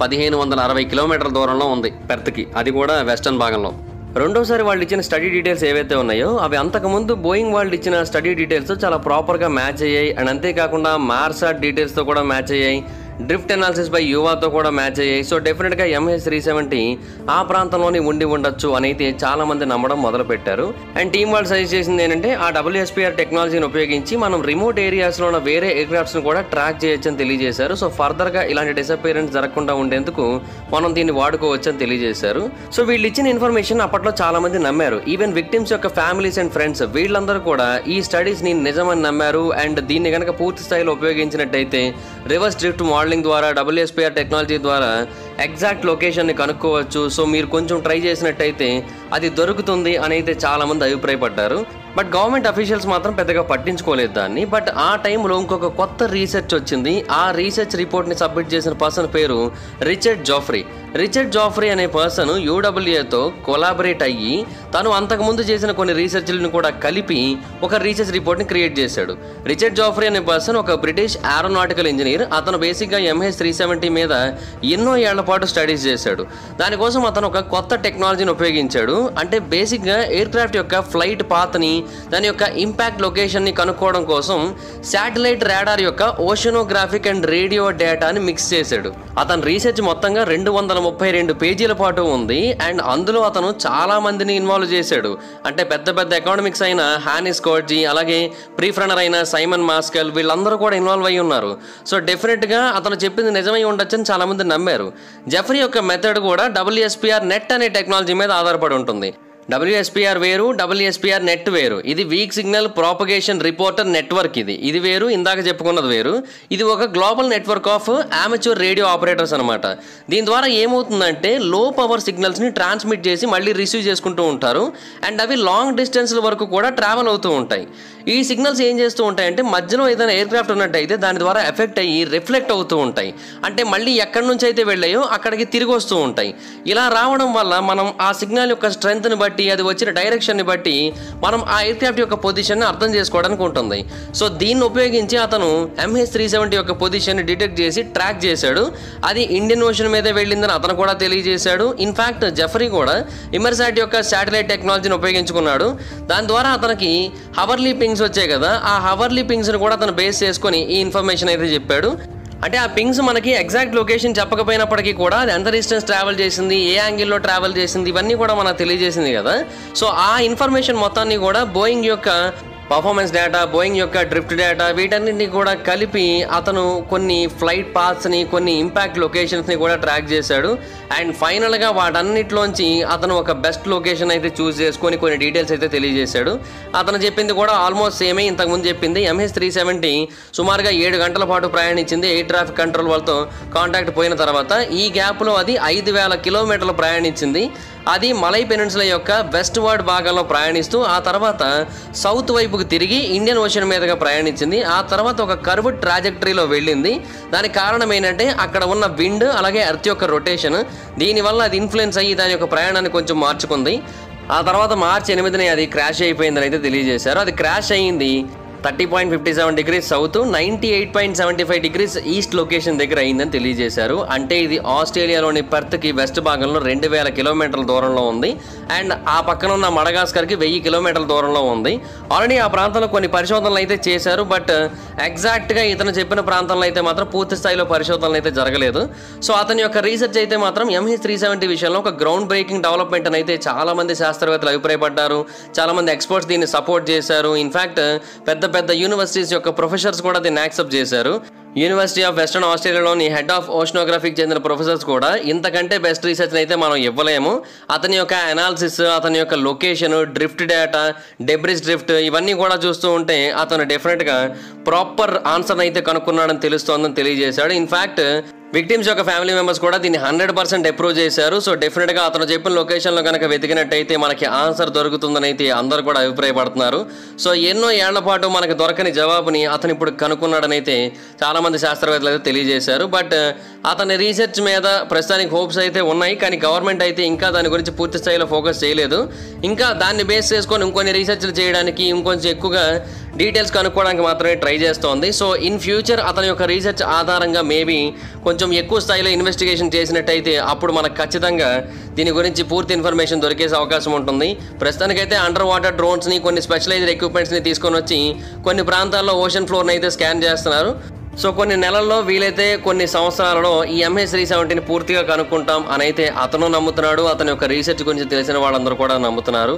1560 కిలోమీటర్ల దూరంలో ఉంది పెర్త్కి, అది కూడా వెస్టర్న్ భాగంలో. రెండోసారి వాళ్ళు ఇచ్చిన స్టడీ డీటెయిల్స్ ఏవైతే ఉన్నాయో అవి అంతకుముందు బోయింగ్ వాళ్ళు ఇచ్చిన స్టడీ డీటెయిల్స్ చాలా ప్రాపర్గా మ్యాచ్ అయ్యాయి. అండ్ అంతేకాకుండా మార్సాట్ డీటెయిల్స్తో కూడా మ్యాచ్ అయ్యాయి. డ్రిఫ్ట్ అనాలిసిస్ బై యువాతో కూడా మ్యాచ్ అయ్యాయి. సో డెఫినెట్గా MH370 ఆ ప్రాంతంలోనే ఉండి ఉండొచ్చు అని అయితే చాలా మంది నమ్మడం మొదలు పెట్టారు. అండ్ టీం వాళ్ళు సజెస్ట్ చేసింది ఏంటంటే ఆ WSPR టెక్నాలజీని ఉపయోగించి మనం రిమోట్ ఏరియాస్లో ఉన్న వేరే ఎయిర్క్రాఫ్ట్స్ని కూడా ట్రాక్ చేయొచ్చు అని తెలియజేశారు. సో ఫర్దర్గా ఇలాంటి డిసపియరెన్స్ జరగకుండా ఉండేందుకు మనం దీన్ని వాడుకోవచ్చు అని తెలియజేశారు. సో వీళ్ళు ఇచ్చిన ఇన్ఫర్మేషన్ అప్పట్లో చాలా మంది నమ్మారు. ఈవెన్ విక్టిమ్స్ యొక్క ఫ్యామిలీస్ అండ్ ఫ్రెండ్స్ వీళ్ళందరూ కూడా ఈ స్టడీస్ ని నిజమని నమ్మారు. అండ్ దీన్ని కనుక పూర్తి స్థాయిలో ఉపయోగించినట్టయితే రివర్స్ డ్రిఫ్ట్ మోడలింగ్ ద్వారా WSPR టెక్నాలజీ ద్వారా ఎగ్జాక్ట్ లొకేషన్ని కనుక్కోవచ్చు. సో మీరు కొంచెం ట్రై చేసినట్టయితే అది దొరుకుతుంది అని అయితే చాలా మంది అభిప్రాయపడ్డారు. బట్ గవర్నమెంట్ అఫీషియల్స్ మాత్రం పెద్దగా పట్టించుకోలేదు దాన్ని. బట్ ఆ టైంలో ఇంకొక కొత్త రీసెర్చ్ వచ్చింది. ఆ రీసెర్చ్ రిపోర్ట్ని సబ్మిట్ చేసిన పర్సన్ పేరు రిచర్డ్ జాఫ్రీ అనే పర్సన్ UWAతో కొలాబరేట్ అయ్యి తను అంతకుముందు చేసిన కొన్ని రీసెర్చ్లను కూడా కలిపి ఒక రీసెర్చ్ రిపోర్ట్ని క్రియేట్ చేశాడు. రిచర్డ్ జాఫ్రీ అనే పర్సన్ ఒక బ్రిటిష్ ఏరోనాటికల్ ఇంజనీర్. అతను బేసిక్గా MH370 మీద ఎన్నో ఏళ్ల పాటు స్టడీస్ చేశాడు. దానికోసం అతను ఒక కొత్త టెక్నాలజీని ఉపయోగించాడు. అంటే బేసిక్గా ఎయిర్ క్రాఫ్ట్ యొక్క ఫ్లైట్ పాత్ని, దాని యొక్క ఇంపాక్ట్ లొకేషన్ని కనుక్కోవడం కోసం శాటిలైట్ రాడార్ యొక్క ఓషనోగ్రాఫిక్ అండ్ రేడియో డేటాని మిక్స్ చేశాడు. అతని రీసెర్చ్ మొత్తంగా 232 పేజీల పాటు ఉంది. అండ్ అందులో అతను చాలా మందిని ఇన్వాల్వ్ చేశాడు. అంటే పెద్ద పెద్ద ఎకానమిక్స్ అయిన హానిస్ కోడ్జీ, అలాగే ప్రీఫ్రనర్ అయిన సైమన్ మాస్కెల్ వీళ్ళందరూ కూడా ఇన్వాల్వ్ అయ్యి ఉన్నారు. సో డెఫినెట్గా అతను చెప్పింది నిజమై ఉండొచ్చని చాలా మంది నమ్మారు. జెఫ్రీ యొక్క మెథడ్ కూడా WSPR నెట్ అనే టెక్నాలజీ మీద ఆధారపడి ఉంటుంది. WSPR వేరు, WSPR నెట్ వేరు. ఇది week signal propagation reporter network. ఇది వేరు, ఇందాక చెప్పుకున్నది వేరు. ఇది ఒక global network of amateur radio operators అనమాట. దీని ద్వారా ఏమవుతుందంటే లో పవర్ సిగ్నల్స్ని ట్రాన్స్మిట్ చేసి మళ్ళీ రిసీవ్ చేసుకుంటూ ఉంటారు. అండ్ అవి లాంగ్ డిస్టెన్స్ల వరకు కూడా ట్రావెల్ అవుతూ ఉంటాయి. ఈ సిగ్నల్స్ ఏం చేస్తూ ఉంటాయంటే మధ్యలో ఏదైనా ఎయిర్ క్రాఫ్ట్ ఉన్నట్టయితే దాని ద్వారా ఎఫెక్ట్ అయ్యి రిఫ్లెక్ట్ అవుతూ ఉంటాయి. అంటే మళ్ళీ ఎక్కడి నుంచి అయితే వెళ్ళాయో అక్కడికి తిరిగి వస్తూ ఉంటాయి. ఇలా రావడం వల్ల మనం ఆ సిగ్నల్ యొక్క స్ట్రెంత్ని బట్టి, అది వచ్చిన డైరెక్షన్ని బట్టి మనం ఆ ఎయిర్ క్రాఫ్ట్ యొక్క పొజిషన్ని అర్థం చేసుకోవడానికి ఉంటుంది. సో దీన్ని ఉపయోగించి అతను MH370 యొక్క పొజిషన్ని డిటెక్ట్ చేసి ట్రాక్ చేశాడు. అది ఇండియన్ ఓషన్ మీదే వెళ్ళిందని అతను కూడా తెలియజేశాడు. ఇన్ఫ్యాక్ట్ జెఫ్రీ కూడా ఇమర్సాట్ యొక్క శాటిలైట్ టెక్నాలజీని ఉపయోగించుకున్నాడు. దాని ద్వారా అతనికి హవర్లీ పింగ్స్ వచ్చాయి కదా, ఆ హవర్లీ పింగ్స్ని కూడా అతను బేస్ చేసుకొని ఈ ఇన్ఫర్మేషన్ అయితే చెప్పాడు. అంటే ఆ పింగ్స్ మనకి ఎగ్జాక్ట్ లొకేషన్ చెప్పకపోయినప్పటికీ కూడా అది ఎంత డిస్టెన్స్ ట్రావెల్ చేసింది, ఏ యాంగిల్లో ట్రావెల్ చేసింది, ఇవన్నీ కూడా మనకు తెలియజేసింది కదా. సో ఆ ఇన్ఫర్మేషన్ మొత్తాన్ని కూడా బోయింగ్ యొక్క పర్ఫార్మెన్స్ డేటా, బోయింగ్ యొక్క డ్రిఫ్ట్ డేటా వీటన్నింటినీ కూడా కలిపి అతను కొన్ని ఫ్లైట్ పాత్స్ని, కొన్ని ఇంపాక్ట్ లొకేషన్స్ని కూడా ట్రాక్ చేశాడు. అండ్ ఫైనల్గా వాటన్నిటిలోంచి అతను ఒక బెస్ట్ లొకేషన్ అయితే చూస్ చేసుకొని కొన్ని డీటెయిల్స్ అయితే తెలియజేశాడు. అతను చెప్పింది కూడా ఆల్మోస్ట్ సేమే ఇంతకుముందు చెప్పింది. MH370 సుమారుగా 7 గంటల పాటు ప్రయాణించింది ఎయిర్ ట్రాఫిక్ కంట్రోల్ వాళ్ళతో కాంటాక్ట్ పోయిన తర్వాత. ఈ గ్యాప్లో అది 5,000 కిలోమీటర్లు ప్రయాణించింది. అది మలై పెనిన్సులా యొక్క వెస్ట్ వర్డ్ భాగంలో ప్రయాణిస్తూ ఆ తర్వాత సౌత్ వైపుకు తిరిగి ఇండియన్ ఓషన్ మీదుగా ప్రయాణించింది. ఆ తర్వాత ఒక కర్వ్డ్ ట్రాజెక్టరీలో వెళ్ళింది. దానికి కారణం ఏంటంటే అక్కడ ఉన్న విండ్, అలాగే ఎర్త్ యొక్క రొటేషన్, దీనివల్ల అది ఇన్ఫ్లుయెన్స్ అయ్యి దాని యొక్క ప్రయాణాన్ని కొంచెం మార్చుకుంది. ఆ తర్వాత మార్చి 8న అది క్రాష్ అయిపోయిందని అయితే తెలియజేశారు. అది క్రాష్ అయ్యింది 30.57 degrees south, 98.75 degrees east location దగ్గర అయిందని తెలియజేశారు. అంటే ఇది ఆస్ట్రేలియాలోని పెర్త్కి వెస్ట్ భాగంలో 2,000 కిలోమీటర్ల దూరంలో ఉంది. అండ్ ఆ పక్కన ఉన్న మడగాస్కర్కి 1000 కిలోమీటర్ల దూరంలో ఉంది. ఆల్రెడీ ఆ ప్రాంతంలో కొన్ని పరిశోధనలు అయితే చేశారు. బట్ ఎగ్జాక్ట్గా ఇతను చెప్పిన ప్రాంతంలో అయితే మాత్రం పూర్తి స్థాయిలో పరిశోధనలు అయితే జరగలేదు. సో అతని యొక్క రీసెర్చ్ అయితే మాత్రం MH370 విషయంలో ఒక గ్రౌండ్ బ్రేకింగ్ డెవలప్మెంట్ అని అయితే చాలామంది శాస్త్రవేత్తలు అభిప్రాయపడ్డారు. చాలామంది ఎక్స్పర్ట్స్ దీన్ని సపోర్ట్ చేశారు. ఇన్ఫ్యాక్ట్ పెద్ద యూనివర్సిటీస్ యొక్క ప్రొఫెసర్స్ కూడా దీన్ని యాక్సెప్ట్ చేశారు. యూనివర్సిటీ ఆఫ్ వెస్టర్న్ ఆస్ట్రేలియాలోని హెడ్ ఆఫ్ ఓషనోగ్రఫీకి చెందిన ప్రొఫెసర్స్ కూడా ఇంతకంటే బెస్ట్ రీసెర్చ్ అయితే మనం ఇవ్వలేము, అతని యొక్క అనాలిసిస్, అతని యొక్క location, drift data, debris drift ఇవన్నీ కూడా చూస్తూ ఉంటే అతను డెఫినెట్గా ప్రాపర్ ఆన్సర్ అయితే కనుక్కున్నాడని తెలుస్తోందని తెలియజేశాడు. ఇన్ఫ్యాక్ట్ విక్టిమ్స్ యొక్క ఫ్యామిలీ మెంబర్స్ కూడా దీన్ని 100% అప్రూవ్ చేశారు. సో డెఫినెట్గా అతను చెప్పిన లొకేషన్లో కనుక వెతికినట్టయితే మనకి ఆన్సర్ దొరుకుతుందని అయితే అందరూ కూడా అభిప్రాయపడుతున్నారు. సో ఎన్నో ఏళ్ల పాటు మనకు దొరకని జవాబుని అతను ఇప్పుడు కనుక్కున్నాడని అయితే చాలామంది శాస్త్రవేత్తలు అయితే తెలియజేశారు. బట్ అతని రీసెర్చ్ మీద ప్రస్తుతానికి హోప్స్ అయితే ఉన్నాయి, కానీ గవర్నమెంట్ అయితే ఇంకా దాని గురించి పూర్తి స్థాయిలో ఫోకస్ చేయలేదు. ఇంకా దాన్ని బేస్ చేసుకొని ఇంకొన్ని రీసెర్చ్లు చేయడానికి, ఇంకొంచెం ఎక్కువగా డీటెయిల్స్ కనుక్కోవడానికి మాత్రమే ట్రై చేస్తోంది. సో ఇన్ ఫ్యూచర్ అతని యొక్క రీసెర్చ్ ఆధారంగా మేబీ కొంచెం ఎక్కువ స్థాయిలో ఇన్వెస్టిగేషన్ చేసినట్టయితే అప్పుడు మనకు ఖచ్చితంగా దీని గురించి పూర్తి ఇన్ఫర్మేషన్ దొరికేసే అవకాశం ఉంటుంది. ప్రస్తుతానికైతే అండర్ వాటర్ డ్రోన్స్ని, కొన్ని స్పెషలైజ్డ్ ఎక్విప్మెంట్స్ని తీసుకొని వచ్చి కొన్ని ప్రాంతాల్లో ఓషన్ ఫ్లోర్ని అయితే స్కాన్ చేస్తున్నారు. సో కొన్ని నెలల్లో వీలైతే కొన్ని సంవత్సరాలలో ఈ MH370ని పూర్తిగా కనుక్కుంటాం అని అయితే అతను నమ్ముతున్నాడు. అతని యొక్క రీసెర్చ్ గురించి తెలిసిన వాళ్ళందరూ కూడా నమ్ముతున్నారు.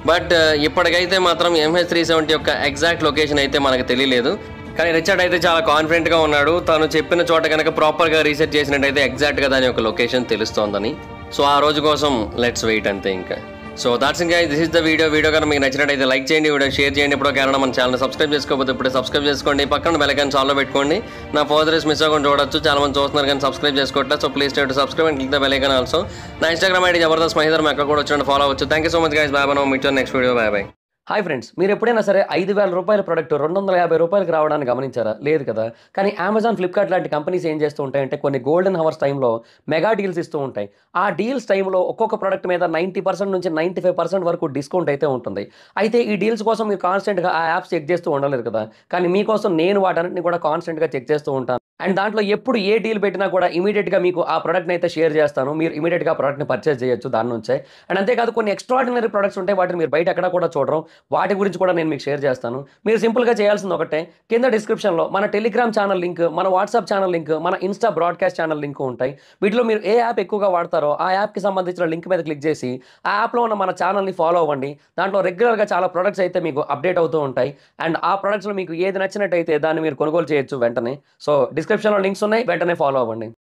బట్ ఇప్పటికైతే మాత్రం MH370 యొక్క ఎగ్జాక్ట్ లొకేషన్ అయితే మనకు తెలియలేదు. కానీ రిచర్డ్ అయితే చాలా కాన్ఫిడెంట్గా ఉన్నాడు. తను చెప్పిన చోట కనుక ప్రాపర్గా రీసెర్చ్ చేసినట్టయితే ఎగ్జాక్ట్గా దాని యొక్క లొకేషన్ తెలుస్తోందని. సో ఆ రోజు కోసం లెట్స్ వెయిట్ అంతే ఇంకా. సో దాట్స్ ఇంకా దిస్ ఇస్ ద వీడియో కనుక మీకు నచ్చినట్టయితే లైక్ చేయండి, వీడియో షేర్ చేయండి. ఇప్పుడు కేవలం మన ఛానల్ సబ్స్క్రైబ్ చేసుకోకపోతే ఇప్పుడే సబ్స్క్రైబ్ చేసుకోండి. పక్కన బెల్ ఐకాన్ ఆల్లో పెట్టుకోండి. నా ఫర్దర్స్ మిస్ అవ్వకుండా చూడొచ్చు. చాలా మంది చూస్తున్నారు కానీ సబ్స్క్రైబ్ చేసుకోవట్లేదు. So please to subscribe and click the bell icon also. నా ఇన్స్టాగ్రామ్ ఐడి జబర్దస్త్ మహేందర్, అక్కడ కూడా వచ్చి ఫాలో అవ్వచ్చు. Thank you so much guys. Bye bye. Meet next video. Bye bye. Hi friends, మీరు ఎప్పుడైనా సరే 5,000 రూపాయల ప్రోడక్ట్ 250 రూపాయలకి రావడానికి గమనించారా? లేదు కదా. కానీ అమెజాన్, ఫ్లిప్కార్ట్ లాంటి కంపెనీస్ ఏం చేస్తూ ఉంటాయంటే కొన్ని గోల్డెన్ హవర్స్ టైంలో మెగా డీల్స్ ఇస్తూ ఉంటాయి. ఆ డీల్స్ టైంలో ఒక్కొక్క ప్రోడక్ట్ మీద 90% నుంచి 95% వరకు డిస్కౌంట్ అయితే ఉంటుంది. అయితే ఈ డీల్స్ కోసం మీరు కాన్స్టెంట్గా ఆ యాప్స్ చెక్ చేస్తూ ఉండలేదు కదా. కానీ మీకోసం నేను వాటన్నిటిని కూడా కాన్స్టెంట్గా చెక్ చేస్తూ ఉంటాను. అండ్ దాంట్లో ఎప్పుడు ఏ డీల్ పెట్టినా కూడా ఇమీడియట్గా మీకు ఆ ప్రోడక్ట్ని అయితే షేర్ చేస్తాను. మీరు ఇమీడియట్గా ఆ ప్రోడక్ట్ని పర్చేస్ చేయొచ్చు దాని నుంచే. అండ్ అంతేకాదు కొన్ని ఎక్స్ట్రాడినరీ ప్రొడక్ట్స్ ఉంటాయి, వాటిని మీరు బయట ఎక్కడ కూడా చూడరు. వాటి గురించి కూడా నేను మీకు షేర్ చేస్తాను. మీరు సింపుల్గా చేయాల్సింది ఒకటే, కింద డిస్క్రిప్షన్లో మన టెలిగ్రామ్ ఛానల్ లింక్, మన వాట్సాప్ ఛానల్ లింక్, మన ఇన్స్టా బ్రాడ్కాస్ట్ ఛానల్ లింక్ ఉంటాయి. వీటిలో మీరు ఏ యాప్ ఎక్కువగా వాడతారో ఆ యాప్కి సంబంధించిన లింక్ మీద క్లిక్ చేసి ఆ యాప్లో ఉన్న మన ఛానల్ని ఫాలో అవ్వండి. దాంట్లో రెగ్యులర్గా చాలా ప్రొడక్ట్స్ అయితే మీకు అప్డేట్ అవుతూ ఉంటాయి. అండ్ ఆ ప్రొడక్ట్స్లో మీకు ఏది నచ్చినట్టయితే దాన్ని మీరు కొనుగోలు చేయొచ్చు వెంటనే. సో డిస్క్రిప్షన్లో లింక్స్ ఉన్నాయి, వెంటనే ఫాలో అవ్వండి.